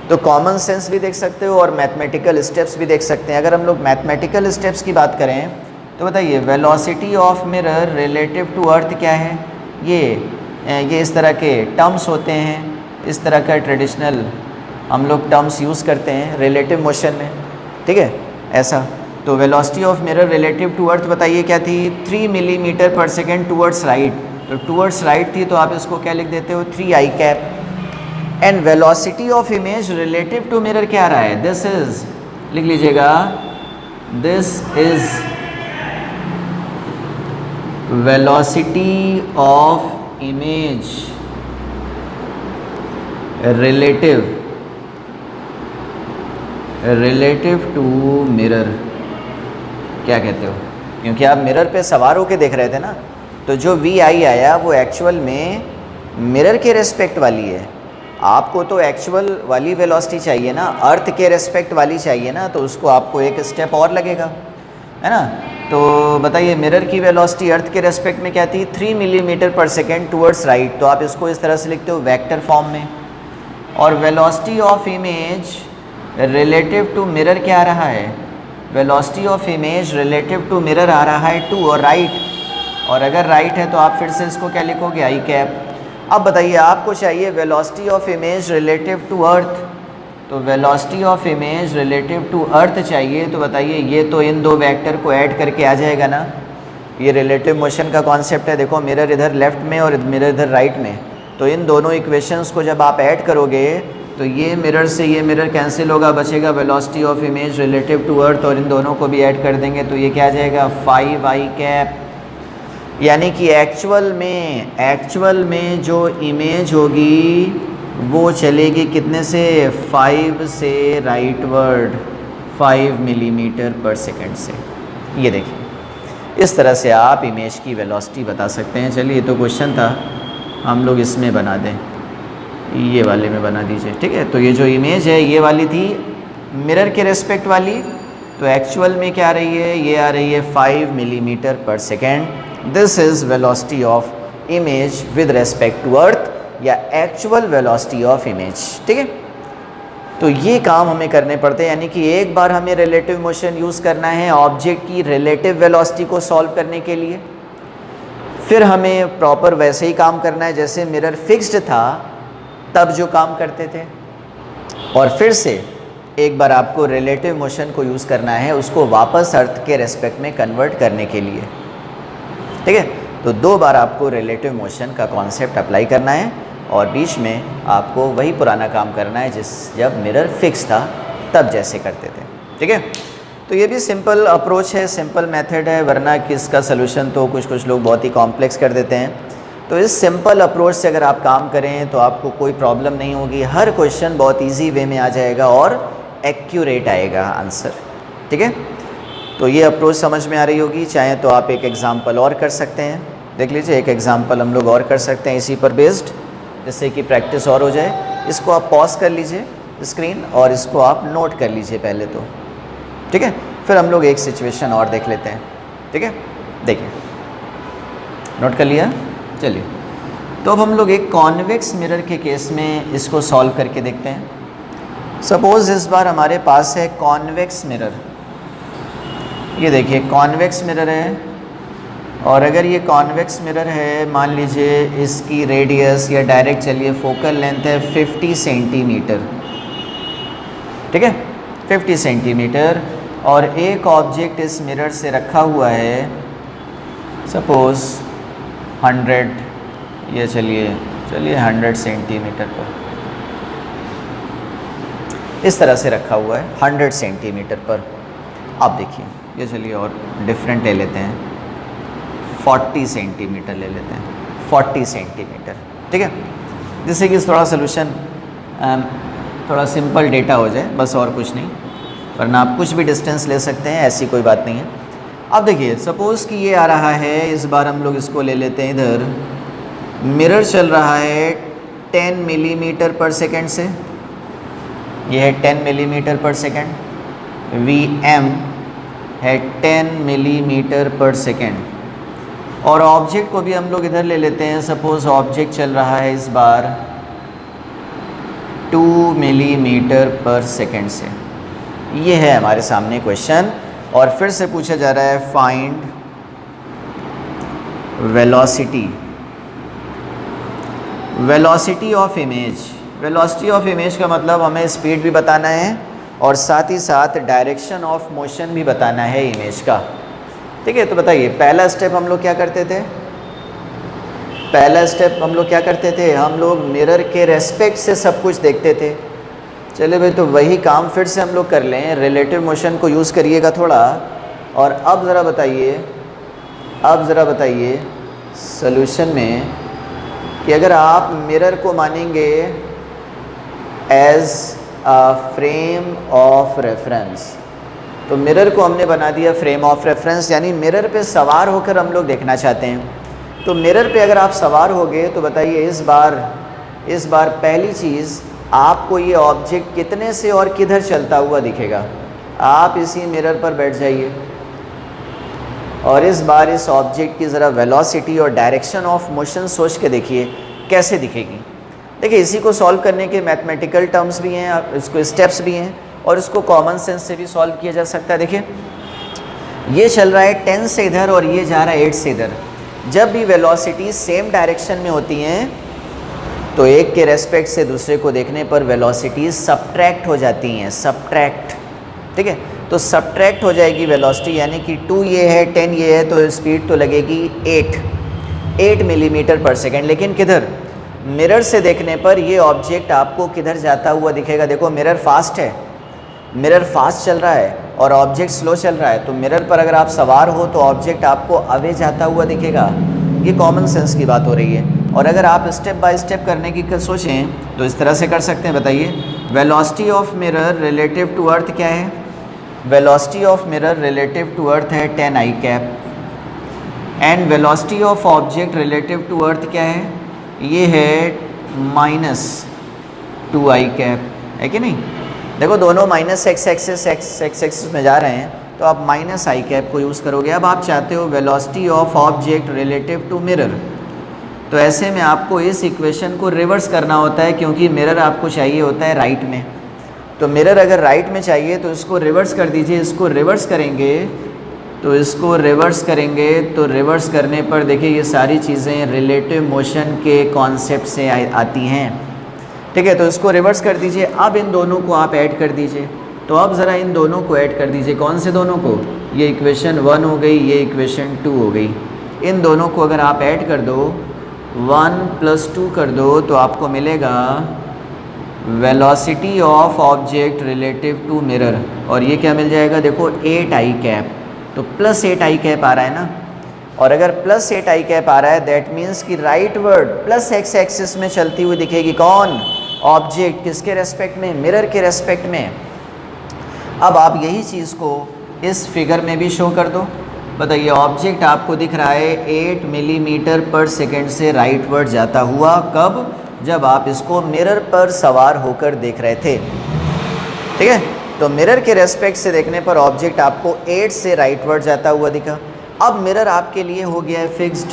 तो कॉमन सेंस भी देख सकते हो और मैथमेटिकल स्टेप्स भी देख सकते हैं। अगर हम लोग मैथमेटिकल स्टेप्स की बात करें तो बताइए velocity of mirror relative to earth क्या है? ये इस तरह के टर्म्स होते हैं, इस तरह का ट्रेडिशनल हम लोग टर्म्स यूज़ करते हैं रिलेटिव मोशन में। ठीक है, ऐसा। तो velocity of mirror relative to earth बताइए क्या थी? 3 मिलीमीटर पर सेकेंड टूवर्ड्स राइट। तो टूवर्ड्स राइट थी तो आप इसको क्या लिख देते हो? 3i cap. And velocity of image relative to mirror क्या आ रहा है? दिस इज, लिख लीजिएगा, this is velocity of image relative relative to mirror क्या कहते हो, क्योंकि आप मिरर पे सवार होके देख रहे थे ना, तो जो वी आई आया वो एक्चुअल में मिरर के रेस्पेक्ट वाली है। आपको तो एक्चुअल वाली वेलोसिटी चाहिए ना, अर्थ के रेस्पेक्ट वाली चाहिए ना, तो उसको आपको एक स्टेप और लगेगा, है ना। तो बताइए मिरर की वेलोसिटी अर्थ के रेस्पेक्ट में क्या थी, 3 मिलीमीटर पर सेकेंड टूवर्ड्स राइट, तो आप इसको इस तरह से लिखते हो वेक्टर फॉर्म में। और velocity of image relative to mirror क्या आ रहा है, velocity of image relative to mirror आ रहा है 2 और राइट, और अगर राइट है तो आप फिर से इसको क्या लिखोगे, आई कैप। अब बताइए आपको चाहिए velocity of image relative to earth, तो velocity of image relative to earth चाहिए, तो बताइए ये तो इन दो वेक्टर को ऐड करके आ जाएगा ना। ये रिलेटिव मोशन का कॉन्सेप्ट है, देखो मिरर इधर लेफ्ट में और मिरर इधर राइट में, तो इन दोनों इक्वेशंस को जब आप ऐड करोगे तो ये मिरर से ये मिरर कैंसिल होगा, बचेगा velocity of image relative to earth, और इन दोनों को भी ऐड कर देंगे तो ये क्या आ जाएगा 5 आई कैप। यानी कि एक्चुअल में जो इमेज होगी वो चलेगी कितने से, 5 से राइटवर्ड 5 मिलीमीटर पर सेकेंड से। ये देखिए इस तरह से आप इमेज की वेलोसिटी बता सकते हैं। चलिए तो क्वेश्चन था, हम लोग इसमें बना दें, ये वाले में बना दीजिए, ठीक है। तो ये जो इमेज है ये वाली थी मिरर के रेस्पेक्ट वाली, तो एक्चुअल में क्या आ रही है, ये आ रही है 5 मिलीमीटर पर second. This is velocity of image with respect to earth, या एक्चुअल वेलोसिटी ऑफ इमेज, ठीक है। तो ये काम हमें करने पड़ते हैं, यानी कि एक बार हमें रिलेटिव मोशन यूज़ करना है ऑब्जेक्ट की रिलेटिव वेलोसिटी को सॉल्व करने के लिए, फिर हमें प्रॉपर वैसे ही काम करना है जैसे मिरर फिक्स्ड था तब जो काम करते थे, और फिर से एक बार आपको रिलेटिव मोशन को यूज़ करना है उसको वापस अर्थ के रेस्पेक्ट में कन्वर्ट करने के लिए, ठीक है। तो 2 बार आपको रिलेटिव मोशन का कॉन्सेप्ट अप्लाई करना है, और बीच में आपको वही पुराना काम करना है जब मिरर फिक्स था तब जैसे करते थे, ठीक है। तो ये भी सिंपल अप्रोच है, सिंपल मेथड है, वरना किसका सलूशन तो कुछ लोग बहुत ही कॉम्प्लेक्स कर देते हैं। तो इस सिंपल अप्रोच से अगर आप काम करें तो आपको कोई प्रॉब्लम नहीं होगी, हर क्वेश्चन बहुत इजी वे में आ जाएगा और एक्यूरेट आएगा आंसर, ठीक है। तो ये अप्रोच समझ में आ रही होगी। चाहे तो आप एक एग्ज़ाम्पल और कर सकते हैं, देख लीजिए एक एग्ज़ाम्पल हम लोग और कर सकते हैं इसी पर बेस्ड, जिससे कि प्रैक्टिस और हो जाए। इसको आप पॉज कर लीजिए स्क्रीन और इसको आप नोट कर लीजिए पहले तो, ठीक है। फिर हम लोग एक सिचुएशन और देख लेते हैं, ठीक है। देखिए नोट कर लिया, चलिए तो अब हम लोग एक कॉन्वेक्स मिरर के केस में इसको सॉल्व करके देखते हैं। सपोज़ इस बार हमारे पास है कॉन्वेक्स मिरर, ये देखिए कॉन्वेक्स मिरर है, और अगर ये कॉन्वेक्स मिरर है मान लीजिए इसकी रेडियस या डायरेक्ट चलिए फोकल लेंथ है 50 सेंटीमीटर, ठीक है 50 सेंटीमीटर, और एक ऑब्जेक्ट इस मिरर से रखा हुआ है सपोज़ 100 ये चलिए 100 सेंटीमीटर पर, इस तरह से रखा हुआ है 100 सेंटीमीटर पर। अब देखिए ये चलिए और डिफरेंट ले लेते हैं, 40 सेंटीमीटर ले लेते हैं, 40 सेंटीमीटर, ठीक है, जिससे कि थोड़ा सोल्यूशन थोड़ा सिंपल डेटा हो जाए, बस और कुछ नहीं, वरना आप कुछ भी डिस्टेंस ले सकते हैं, ऐसी कोई बात नहीं है। अब देखिए सपोज़ कि ये आ रहा है, इस बार हम लोग इसको ले लेते हैं, इधर मिरर चल रहा है 10 मिलीमीटर पर सेकेंड से, ये है 10 मिलीमीटर पर सेकेंड, VM है 10 मिलीमीटर पर सेकेंड, और ऑब्जेक्ट को भी हम लोग इधर ले लेते हैं। सपोज़ ऑब्जेक्ट चल रहा है इस बार 2 मिलीमीटर पर सेकेंड से। ये है हमारे सामने क्वेश्चन, और फिर से पूछा जा रहा है find velocity of image. Velocity of image का मतलब हमें स्पीड भी बताना है और साथ ही साथ डायरेक्शन ऑफ मोशन भी बताना है इमेज का, ठीक है। तो बताइए पहला स्टेप हम लोग क्या करते थे, हम लोग मिरर के रेस्पेक्ट से सब कुछ देखते थे। चले भाई तो वही काम फिर से हम लोग कर लें, रिलेटिव मोशन को यूज़ करिएगा थोड़ा। और अब ज़रा बताइए सॉल्यूशन में कि अगर आप मिरर को मानेंगे एज फ्रेम ऑफ रेफरेंस। तो मिरर को हमने बना दिया फ्रेम ऑफ रेफरेंस, यानी मिरर पे सवार होकर हम लोग देखना चाहते हैं। तो मिरर पे अगर आप सवार हो गए तो बताइए इस बार पहली चीज़ आपको ये ऑब्जेक्ट कितने से और किधर चलता हुआ दिखेगा। आप इसी मिरर पर बैठ जाइए और इस बार इस ऑब्जेक्ट की ज़रा वेलोसिटी और डायरेक्शन ऑफ मोशन सोच के देखिए कैसे दिखेगी। देखिए इसी को सॉल्व करने के मैथमेटिकल टर्म्स भी हैं, इसको स्टेप्स भी हैं और इसको कॉमन सेंस से भी सॉल्व किया जा सकता है। देखिए ये चल रहा है 10 से इधर और ये जा रहा है 8 से इधर। जब भी वेलोसिटी सेम डायरेक्शन में होती हैं तो एक के रेस्पेक्ट से दूसरे को देखने पर वेलोसिटी सब्ट्रैक्ट हो जाती हैं, सब्ट्रैक्ट। ठीक है, तो सब्ट्रैक्ट हो जाएगी वेलोसिटी, यानी कि 2 ये है 10 ये है तो स्पीड तो लगेगी 8 मिलीमीटर पर सेकेंड। लेकिन किधर? मिरर से देखने पर ये ऑब्जेक्ट आपको किधर जाता हुआ दिखेगा। देखो मिरर फास्ट है, मिरर फास्ट चल रहा है और ऑब्जेक्ट स्लो चल रहा है। तो मिरर पर अगर आप सवार हो तो ऑब्जेक्ट आपको अवे जाता हुआ दिखेगा। ये कॉमन सेंस की बात हो रही है। और अगर आप स्टेप बाय स्टेप करने की सोचें तो इस तरह से कर सकते हैं। बताइए velocity of mirror relative to earth क्या है? Velocity of mirror relative to earth है 10 i cap. And velocity of object relative to earth क्या है? ये है -2 i कैप, है कि नहीं? देखो दोनों माइनस एक्स एक्सिस में जा रहे हैं तो आप -i कैप को यूज़ करोगे। अब आप चाहते हो velocity of object relative to mirror, तो ऐसे में आपको इस इक्वेशन को रिवर्स करना होता है क्योंकि मिरर आपको चाहिए होता है राइट में। तो मिरर अगर राइट में चाहिए तो इसको रिवर्स कर दीजिए। इसको रिवर्स करेंगे तो रिवर्स करने पर देखिए ये सारी चीज़ें रिलेटिव मोशन के कॉन्सेप्ट से आती हैं। ठीक है, तो इसको रिवर्स कर दीजिए। अब इन दोनों को आप ऐड कर दीजिए। तो अब ज़रा इन दोनों को ऐड कर दीजिए। कौन से दोनों को? ये इक्वेशन 1 हो गई, ये इक्वेशन 2 हो गई। इन दोनों को अगर आप ऐड कर दो, 1 + 2 कर दो तो आपको मिलेगा velocity of object relative to mirror. और ये क्या मिल जाएगा? देखो 8 i कैप। तो +8 i कैप आ रहा है ना। और अगर +8 i कैप आ रहा है दैट मीन्स कि right word plus x axis में चलती हुई दिखेगी। कौन? ऑब्जेक्ट। किसके रेस्पेक्ट में? मिरर के रेस्पेक्ट में। अब आप यही चीज़ को इस फिगर में भी शो कर दो। बताइए ऑब्जेक्ट आपको दिख रहा है 8 मिलीमीटर पर सेकेंड से राइटवर्ड जाता हुआ। कब? जब आप इसको मिरर पर सवार होकर देख रहे थे। ठीक है, तो मिरर के रेस्पेक्ट से देखने पर ऑब्जेक्ट आपको 8 से राइटवर्ड जाता हुआ दिखा। अब मिरर आपके लिए हो गया है फिक्स्ड।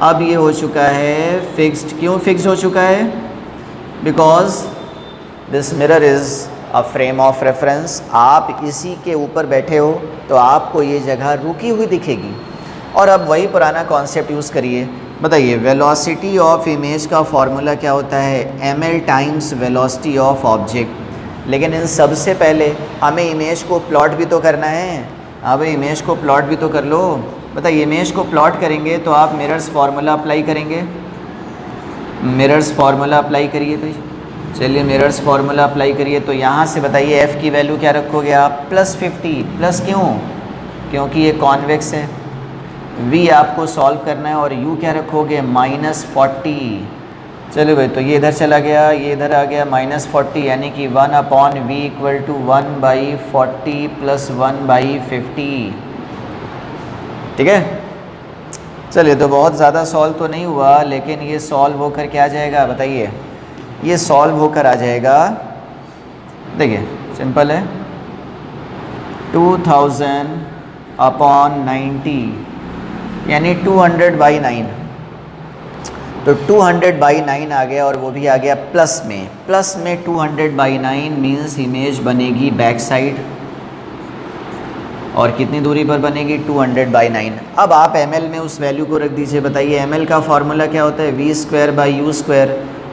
अब ये हो चुका है फिक्स्ड। क्यों फिक्स्ड हो चुका है? Because this mirror is a frame of reference. आप इसी के ऊपर बैठे हो तो आपको ये जगह रुकी हुई दिखेगी। और अब वही पुराना कॉन्सेप्ट यूज़ करिए। बताइए वेलोसिटी ऑफ इमेज का फॉर्मूला क्या होता है? ml times velocity of object. लेकिन इन सबसे पहले हमें इमेज को प्लॉट भी तो करना है। अब इमेज को प्लॉट भी तो कर लो। बताइए इमेज को प्लॉट करेंगे तो आप मिरर्स फार्मूला अप्लाई करेंगे। मिरर्स फार्मूला अप्लाई करिए। तो चलिए मिरर्स फार्मूला अप्लाई करिए। तो यहाँ से बताइए f की वैल्यू क्या रखोगे आप? +50। प्लस क्यों? क्योंकि ये कॉन्वेक्स है। v आपको सॉल्व करना है और u क्या रखोगे? -40। चलो भाई, तो ये इधर चला गया, ये इधर आ गया -40, यानी कि 1/v = 1/40 + 1/50। ठीक है, चलिए तो बहुत ज़्यादा सॉल्व तो नहीं हुआ, लेकिन ये सॉल्व होकर क्या आ जाएगा? बताइए ये सॉल्व होकर आ जाएगा। देखिए सिंपल है, 2000/90 यानी 200/9। तो 200/9 आ गया और वो भी आ गया प्लस में। प्लस में 200/9 मीन्स इमेज बनेगी बैक साइड। और कितनी दूरी पर बनेगी? 200/9। अब आप ml में उस वैल्यू को रख दीजिए। बताइए ml का फॉर्मूला क्या होता है? v²/u²।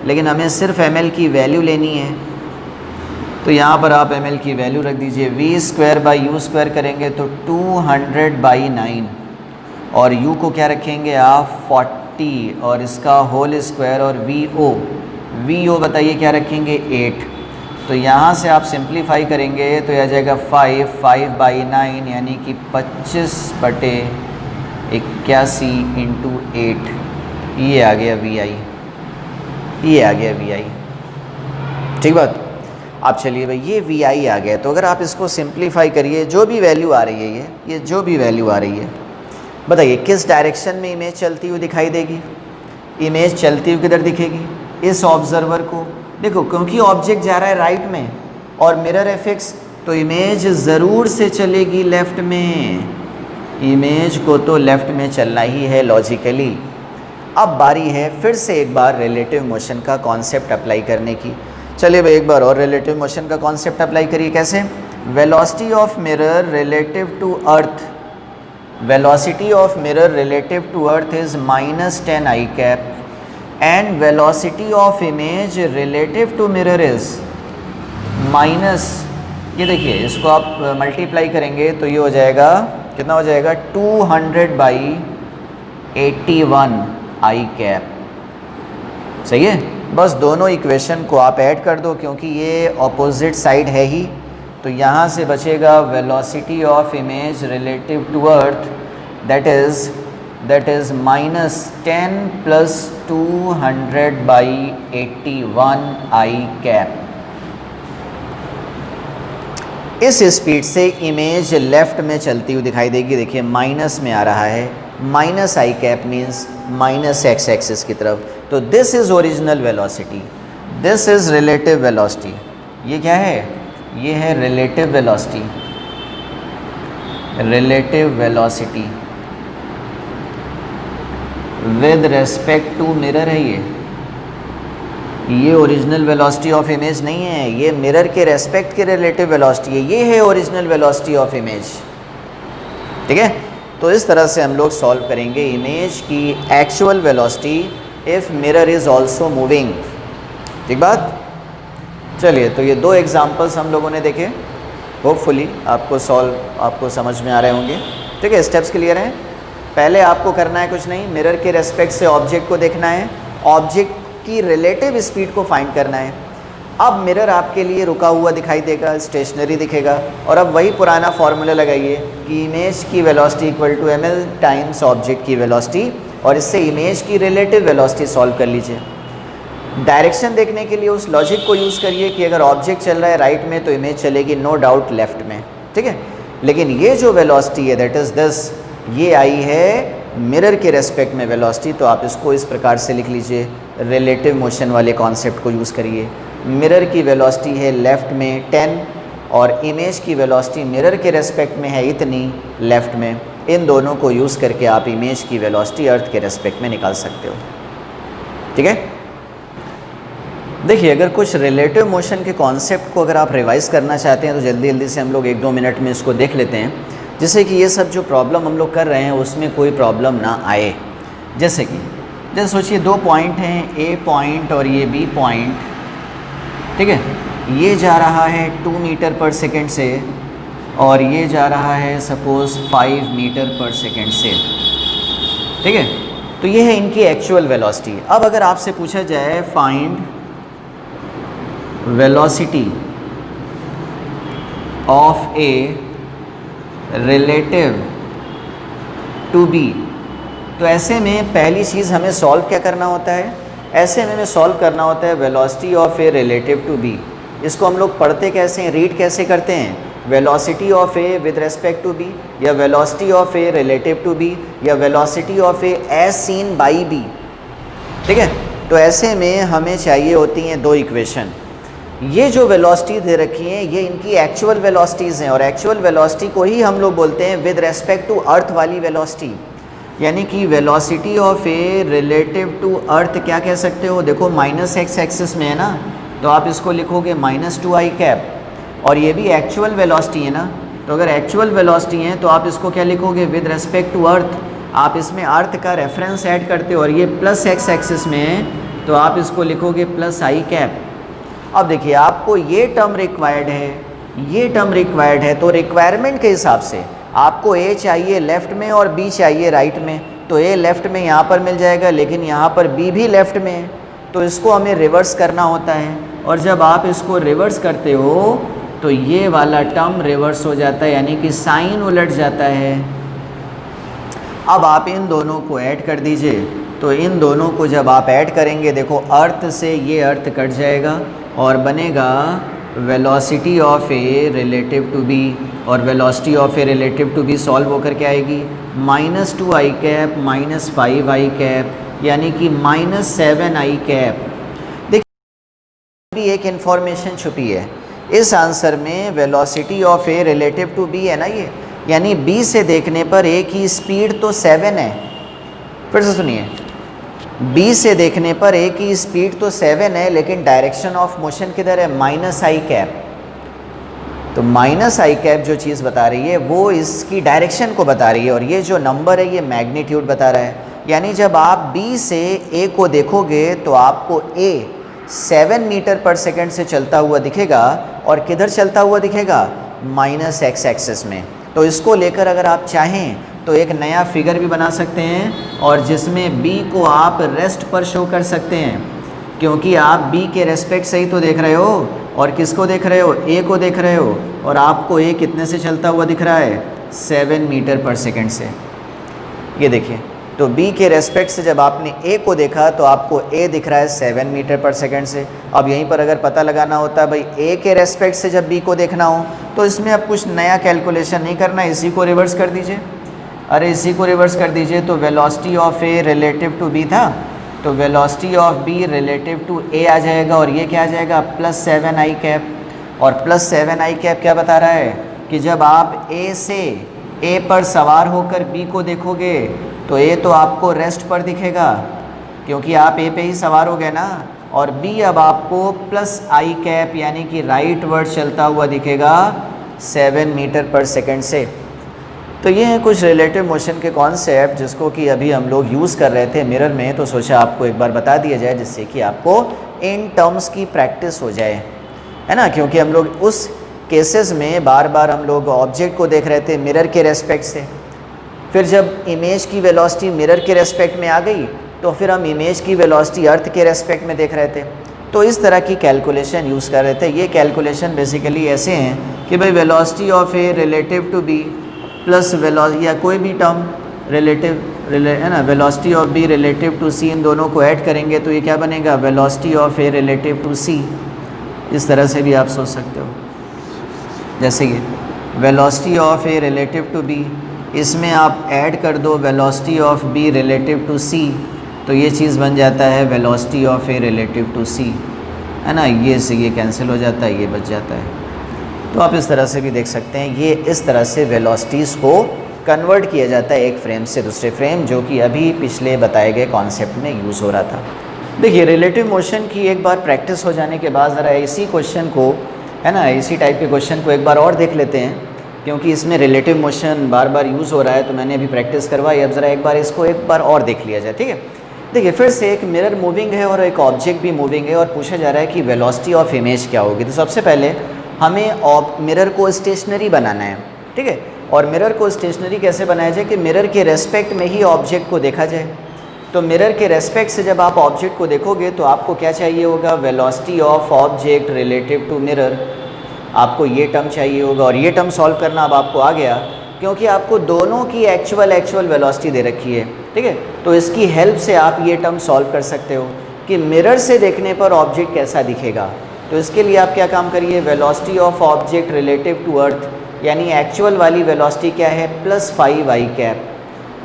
लेकिन हमें सिर्फ ml की वैल्यू लेनी है, तो यहाँ पर आप ml की वैल्यू रख दीजिए। v²/u² करेंगे तो 200/9 और u को क्या रखेंगे आप? 40 और इसका होल स्क्वायर। और vo बताइए क्या रखेंगे? 8। तो यहाँ से आप सिंप्लीफाई करेंगे तो यह आ जाएगा 5/9 यानी कि 25/81 × 8। ये आ गया vi। ये आ गया vi। ठीक बात। अब चलिए भाई ये वी आई आ गया, तो अगर आप इसको सिंप्लीफाई करिए, जो भी वैल्यू आ रही है ये जो भी वैल्यू आ रही है, बताइए किस डायरेक्शन में इमेज चलती हुई दिखाई देगी। इमेज चलती हुई किधर दिखेगी, इस ऑब्जर्वर को देखो, क्योंकि ऑब्जेक्ट जा रहा है राइट में और मिरर है फिक्स, तो इमेज ज़रूर से चलेगी लेफ़्ट में। इमेज को तो लेफ़्ट में चलना ही है लॉजिकली। अब बारी है फिर से एक बार रिलेटिव मोशन का कॉन्सेप्ट अप्लाई करने की। चलिए भाई एक बार और रिलेटिव मोशन का कॉन्सेप्ट अप्लाई करिए। कैसे, velocity of mirror relative to earth, velocity of mirror relative to earth is -10 i cap and velocity of image relative to mirror is minus, ये देखिए इसको आप मल्टीप्लाई करेंगे तो ये हो जाएगा, कितना हो जाएगा, 200/81 आई कैप। सही है, बस दोनों इक्वेशन को आप ऐड कर दो क्योंकि ये ऑपोजिट साइड है ही, तो यहाँ से बचेगा velocity of image relative to earth that is -10 + 200/81 i cap. इस स्पीड से इमेज लेफ़्ट में चलती हुई दिखाई देगी। देखिए माइनस में आ रहा है, minus i cap means -x axis की तरफ। तो this is original velocity, this is relative velocity. ये क्या है, ये है relative velocity, relative velocity with respect to mirror है। ये ओरिजिनल वेलोसिटी ऑफ इमेज नहीं है, ये मिरर के रेस्पेक्ट के रिलेटिव वेलोसिटी है, ये है ओरिजिनल वेलोसिटी ऑफ इमेज। ठीक है, तो इस तरह से हम लोग सॉल्व करेंगे इमेज की actual velocity if mirror is also moving. ठीक बात। चलिए तो ये दो एग्जांपल्स हम लोगों ने देखे, होपफुली आपको समझ में आ रहे होंगे। ठीक है, स्टेप्स क्लियर हैं। पहले आपको करना है कुछ नहीं, मिरर के रेस्पेक्ट से ऑब्जेक्ट को देखना है, ऑब्जेक्ट की रिलेटिव स्पीड को फाइंड करना है। अब मिरर आपके लिए रुका हुआ दिखाई देगा, स्टेशनरी दिखेगा, और अब वही पुराना फॉर्मूला लगाइए कि इमेज की velocity equal to ml times object की वेलोसिटी, और इससे इमेज की रिलेटिव वेलोसिटी सॉल्व कर लीजिए। डायरेक्शन देखने के लिए उस लॉजिक को यूज़ करिए कि अगर ऑब्जेक्ट चल रहा है राइट में तो इमेज चलेगी नो डाउट लेफ़्ट में। ठीक है, लेकिन ये जो वेलोसिटी है दैट इज़ दिस, ये आई है मिरर के रेस्पेक्ट में वेलोसिटी, तो आप इसको इस प्रकार से लिख लीजिए, रिलेटिव मोशन वाले कॉन्सेप्ट को यूज़ करिए। मिरर की वेलोसिटी है लेफ़्ट में 10 और इमेज की वेलोसिटी मिरर के रेस्पेक्ट में है इतनी लेफ़्ट में। इन दोनों को यूज़ करके आप इमेज की वेलोसिटी अर्थ के रेस्पेक्ट में निकाल सकते हो। ठीक है, देखिए अगर कुछ रिलेटिव मोशन के कॉन्सेप्ट को अगर आप रिवाइज़ करना चाहते हैं तो जल्दी जल्दी से हम लोग 1-2 मिनट में इसको देख लेते हैं, जिससे कि ये सब जो प्रॉब्लम हम लोग कर रहे हैं उसमें कोई प्रॉब्लम ना आए। जैसे सोचिए 2 पॉइंट हैं, ए पॉइंट और ये बी पॉइंट। ठीक है, ये जा रहा है 2 मीटर पर सेकेंड से और ये जा रहा है सपोज़ 5 मीटर पर सेकेंड से। ठीक है, तो ये है इनकी एक्चुअल वेलोसिटी। अब अगर आपसे पूछा जाए find velocity of A relative to B, तो ऐसे में पहली चीज़ हमें सॉल्व क्या करना होता है, ऐसे में हमें सॉल्व करना होता है velocity of A relative to B. इसको हम लोग पढ़ते कैसे हैं, रीड कैसे करते हैं, velocity of A with respect to B, या velocity of A relative to B, या velocity of A as seen by B. ठीक है, तो ऐसे में हमें चाहिए होती हैं 2 इक्वेशन। ये जो वेलोसिटी दे रखी हैं ये इनकी एक्चुअल वेलोसिटीज़ हैं, और एक्चुअल वेलोसिटी को ही हम लोग बोलते हैं विद रेस्पेक्ट टू अर्थ वाली वेलोसिटी। यानी कि velocity of A relative to earth क्या कह सकते हो, देखो -x एक्सिस में है ना, तो आप इसको लिखोगे -2 आई कैप, और ये भी एक्चुअल वेलोसिटी है ना, तो अगर एक्चुअल वेलोसिटी है तो आप इसको क्या लिखोगे, विद रेस्पेक्ट टू अर्थ। आप इसमें अर्थ का रेफरेंस ऐड करते हो और ये +x एक्सिस में है तो आप इसको लिखोगे +i कैप। अब देखिए आपको ये टर्म रिक्वायर्ड है, ये टर्म रिक्वायर्ड है, तो रिक्वायरमेंट के हिसाब से आपको ए चाहिए लेफ़्ट में और बी चाहिए राइट में, तो ए लेफ़्ट में यहाँ पर मिल जाएगा, लेकिन यहाँ पर बी भी लेफ़्ट में है, तो इसको हमें रिवर्स करना होता है। और जब आप इसको रिवर्स करते हो तो ये वाला टर्म रिवर्स हो जाता है, यानी कि साइन उलट जाता है। अब आप इन दोनों को ऐड कर दीजिए, तो इन दोनों को जब आप ऐड करेंगे देखो अर्थ से ये अर्थ कट जाएगा और बनेगा velocity of A relative to B, और velocity of A relative to B solve होकर के आएगी -2i -5i, यानी कि -7i। देखिए भी एक इन्फॉर्मेशन छुपी है इस आंसर में। Velocity of A relative to B है ना ये, यानी बी से देखने पर ए की स्पीड तो 7 है। फिर से सुनिए, बी से देखने पर ए की स्पीड तो 7 है, लेकिन डायरेक्शन ऑफ मोशन किधर है? -i। तो -i जो चीज़ बता रही है वो इसकी डायरेक्शन को बता रही है, और ये जो नंबर है ये मैग्नीट्यूड बता रहा है। यानी जब आप बी से ए को देखोगे तो आपको ए 7 मीटर पर सेकंड से चलता हुआ दिखेगा, और किधर चलता हुआ दिखेगा? -x एक्सिस में। तो इसको लेकर अगर आप चाहें तो एक नया फिगर भी बना सकते हैं, और जिसमें b को आप रेस्ट पर शो कर सकते हैं, क्योंकि आप b के रेस्पेक्ट से ही तो देख रहे हो, और किसको देख रहे हो? a को देख रहे हो, और आपको a कितने से चलता हुआ दिख रहा है? 7 मीटर पर सेकंड से। ये देखिए, तो b के रेस्पेक्ट से जब आपने a को देखा तो आपको a दिख रहा है 7 मीटर पर सेकंड से। अब यहीं पर अगर पता लगाना होता है भाई a के रेस्पेक्ट से जब b को देखना हो, तो इसमें अब कुछ नया कैलकुलेशन नहीं करना, इसी को रिवर्स कर दीजिए। अरे इसी को रिवर्स कर दीजिए, तो velocity of A relative to B था, तो velocity of B relative to A आ जाएगा, और ये क्या आ जाएगा? +7i। और +7i क्या बता रहा है कि जब आप a से a पर सवार होकर b को देखोगे तो a तो आपको रेस्ट पर दिखेगा, क्योंकि आप a पे ही सवार हो गए ना, और b अब आपको +i यानी कि राइट वर्ड चलता हुआ दिखेगा 7 मीटर पर सेकंड से। तो ये हैं कुछ रिलेटिव मोशन के कॉन्सेप्ट जिसको कि अभी हम लोग यूज़ कर रहे थे मिरर में, तो सोचा आपको एक बार बता दिया जाए, जिससे कि आपको इन टर्म्स की प्रैक्टिस हो जाए, है ना। क्योंकि हम लोग उस केसेस में बार बार हम लोग ऑब्जेक्ट को देख रहे थे मिरर के रेस्पेक्ट से, फिर जब इमेज की वेलोसिटी मिरर के रेस्पेक्ट में आ गई तो फिर हम इमेज की वेलोसिटी अर्थ के रेस्पेक्ट में देख रहे थे। तो इस तरह की कैलकुलेशन यूज़ कर रहे थे। ये कैलकुलेशन बेसिकली ऐसे हैं कि भाई velocity of A relative to B plus velocity या कोई भी टर्म है ना, velocity of B relative to C, इन दोनों को ऐड करेंगे तो ये क्या बनेगा? Velocity of A relative to C. इस तरह से भी आप सोच सकते हो, जैसे ये velocity of A relative to B, इसमें आप ऐड कर दो velocity of B relative to C, तो ये चीज़ बन जाता है velocity of A relative to C, है ना। ये से ये कैंसिल हो जाता है, ये बच जाता है। तो आप इस तरह से भी देख सकते हैं, ये इस तरह से वेलोसिटीज़ को कन्वर्ट किया जाता है एक फ्रेम से दूसरे फ्रेम, जो कि अभी पिछले बताए गए कॉन्सेप्ट में यूज़ हो रहा था। देखिए रिलेटिव मोशन की एक बार प्रैक्टिस हो जाने के बाद ज़रा इसी क्वेश्चन को, है ना, इसी टाइप के क्वेश्चन को एक बार और देख लेते हैं, क्योंकि इसमें रिलेटिव मोशन बार बार यूज़ हो रहा है, तो मैंने अभी प्रैक्टिस करवाई। अब ज़रा एक बार इसको एक बार और देख लिया जाए, ठीक है। देखिए फिर से एक मिरर मूविंग है और एक ऑब्जेक्ट भी मूविंग है, और पूछा जा रहा है कि वेलोसिटी ऑफ इमेज क्या होगी। तो सबसे पहले हमें मिरर को स्टेशनरी बनाना है, ठीक है। और मिरर को स्टेशनरी कैसे बनाया जाए कि मिरर के रेस्पेक्ट में ही ऑब्जेक्ट को देखा जाए। तो मिरर के रेस्पेक्ट से जब आप ऑब्जेक्ट को देखोगे तो आपको क्या चाहिए होगा? Velocity of object relative to mirror, आपको ये टर्म चाहिए होगा। और ये टर्म सॉल्व करना अब आपको आ गया, क्योंकि आपको दोनों की एक्चुअल वेलोसिटी दे रखी है, ठीक है। तो इसकी हेल्प से आप ये टर्म सॉल्व कर सकते हो कि मिरर से देखने पर ऑब्जेक्ट कैसा दिखेगा। तो इसके लिए आप क्या काम करिए? Velocity of object relative to earth, यानी एक्चुअल वाली वेलोसिटी क्या है? +5i,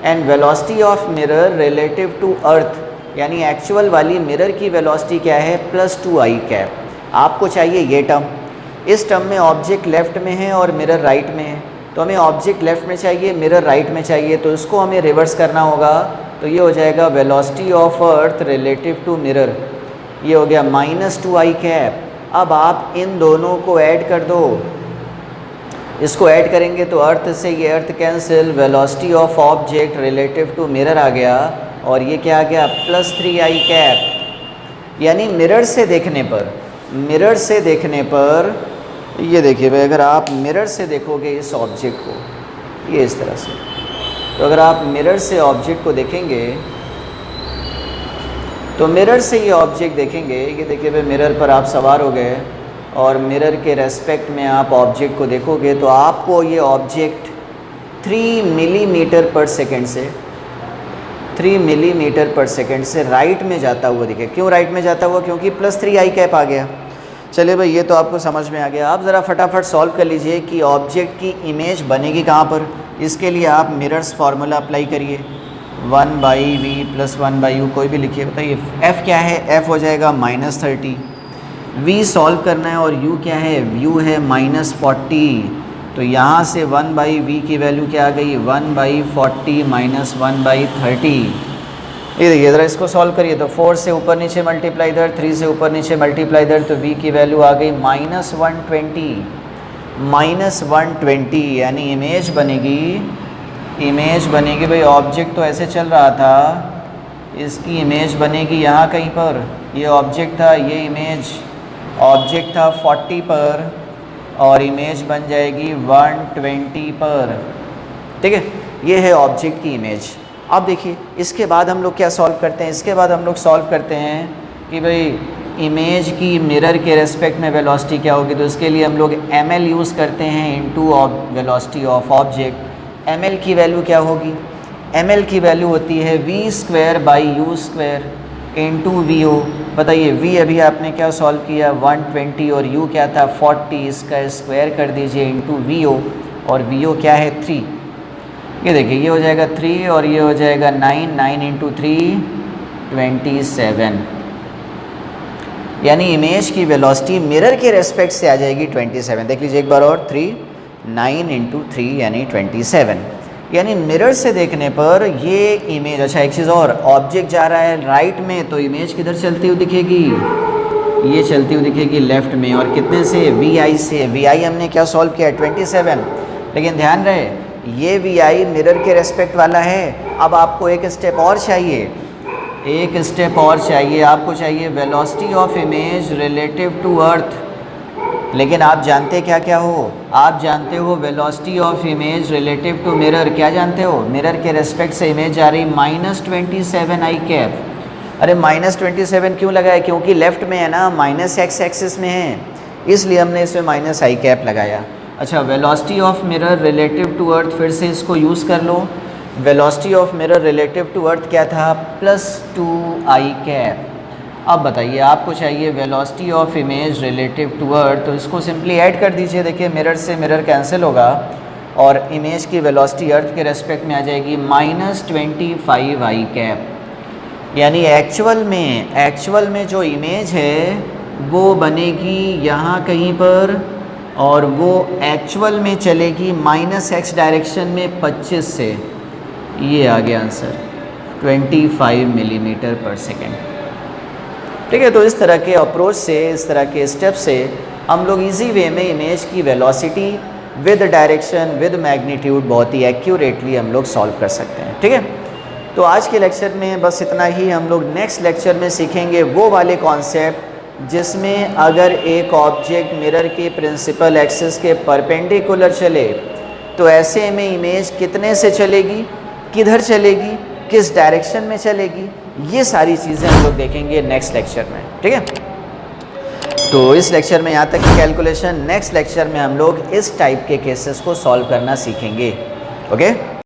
and velocity of mirror relative to earth, यानी एक्चुअल वाली मिरर की वेलोसिटी क्या है? +2i। आपको चाहिए ये टर्म। इस टर्म में ऑब्जेक्ट लेफ्ट में है और मिरर राइट में है, तो हमें ऑब्जेक्ट लेफ्ट में चाहिए, मिरर राइट में चाहिए, तो इसको हमें रिवर्स करना होगा। तो ये हो जाएगा velocity of earth relative to mirror, ये हो गया -2i। अब आप इन दोनों को ऐड कर दो, इसको ऐड करेंगे तो अर्थ से ये earth cancel, velocity of object relative to mirror आ गया, और ये क्या आ गया? +3i। यानी मिरर से देखने पर ये देखिए भाई, अगर आप मिरर से देखोगे इस ऑब्जेक्ट को, ये इस तरह से, तो अगर आप मिरर से ऑब्जेक्ट को देखेंगे तो मिरर से ये ऑब्जेक्ट देखेंगे, ये देखिए भाई मिरर पर आप सवार हो गए और मिरर के रेस्पेक्ट में आप ऑब्जेक्ट को देखोगे तो आपको ये ऑब्जेक्ट 3 मिलीमीटर पर सेकेंड से राइट में जाता हुआ दिखे। क्यों राइट में जाता हुआ? क्योंकि +3i आ गया। चलिए भाई, ये तो आपको समझ में आ गया। आप ज़रा फटाफट सॉल्व कर लीजिए कि ऑब्जेक्ट की इमेज बनेगी कहाँ पर। इसके लिए आप मिरर्स फार्मूला अप्लाई करिए, 1/v + 1/u कोई भी लिखिए। बताइए f क्या है, f हो जाएगा -30, v सॉल्व करना है और u क्या है, u है -40। तो यहाँ से 1/v की वैल्यू क्या आ गई, 1/40 - 1/30। ये देखिए ज़रा इसको सॉल्व करिए तो 4 से ऊपर नीचे मल्टीप्लाई इधर, 3 से ऊपर नीचे मल्टीप्लाई इधर, तो v की वैल्यू आ गई -120 यानी इमेज बनेगी भाई। ऑब्जेक्ट तो ऐसे चल रहा था, इसकी इमेज बनेगी यहाँ कहीं पर। ये ऑब्जेक्ट था, ये इमेज ऑब्जेक्ट था 40 पर और इमेज बन जाएगी 120 पर। ठीक है, ये है ऑब्जेक्ट की इमेज। अब देखिए इसके बाद हम लोग क्या सॉल्व करते हैं। इसके बाद हम लोग सॉल्व करते हैं कि भाई इमेज की मिरर के रेस्पेक्ट में वेलोसिटी क्या होगी। तो इसके लिए हम लोग ml यूज़ करते हैं into velocity of object. ml की वैल्यू क्या होगी, ml की वैल्यू होती है v² इनटू vo। बताइए v अभी आपने क्या सॉल्व किया, 120 और u क्या था 40, इसका स्क्वायर कर दीजिए इनटू vo, और vo क्या है 3। ये देखिए ये हो जाएगा 3 और ये हो जाएगा 9 इंटू 3 27। यानी इमेज की वेलोसिटी मिरर के रेस्पेक्ट से आ जाएगी 27। देख लीजिए एक बार और, 9 इंटू 3 यानी 27। यानी मिरर से देखने पर ये इमेज। अच्छा एक चीज़ और, ऑब्जेक्ट जा रहा है राइट में तो इमेज किधर चलती हुई दिखेगी, ये चलती हुई दिखेगी लेफ्ट में। और कितने से, vi से। vi हमने क्या सॉल्व किया 27, लेकिन ध्यान रहे ये vi मिरर के रेस्पेक्ट वाला है। अब आपको एक स्टेप और चाहिए, आपको चाहिए velocity of image relative to earth. लेकिन आप जानते क्या क्या हो, आप जानते हो velocity of image relative to mirror. क्या जानते हो, मिरर के रेस्पेक्ट से इमेज जा रही -27 i कैप। अरे -27 क्यों लगाया, क्योंकि लेफ्ट में है ना, -x एक्सिस में है, इसलिए हमने इसमें -i कैप लगाया। अच्छा velocity of mirror relative to earth, फिर से इसको यूज़ कर लो। Velocity of mirror relative to earth क्या था, +2i कैप। अब बताइए आपको चाहिए velocity of image relative to earth, तो इसको सिंपली ऐड कर दीजिए। देखिए मिरर से मिरर कैंसिल होगा और इमेज की वेलोसिटी अर्थ के रेस्पेक्ट में आ जाएगी -25i कैप। यानी एक्चुअल में जो इमेज है वो बनेगी यहाँ कहीं पर, और वो एक्चुअल में चलेगी -x डायरेक्शन में 25 से। ये आ गया आंसर 25 मिलीमीटर पर सेकेंड। ठीक है, तो इस तरह के अप्रोच से, इस तरह के स्टेप से हम लोग इजी वे में इमेज की velocity with direction with magnitude बहुत ही एक्यूरेटली हम लोग सॉल्व कर सकते हैं। ठीक है, तो आज के लेक्चर में बस इतना ही। हम लोग नेक्स्ट लेक्चर में सीखेंगे वो वाले कॉन्सेप्ट जिसमें अगर एक ऑब्जेक्ट मिरर के प्रिंसिपल एक्सिस के परपेंडिकुलर चले तो ऐसे में इमेज कितने से चलेगी, किधर चलेगी, किस डायरेक्शन में चलेगी, ये सारी चीज़ें हम लोग देखेंगे नेक्स्ट लेक्चर में। ठीक है, तो इस लेक्चर में यहाँ तक की कैलकुलेशन। नेक्स्ट लेक्चर में हम लोग इस टाइप के केसेस को सॉल्व करना सीखेंगे। ओके।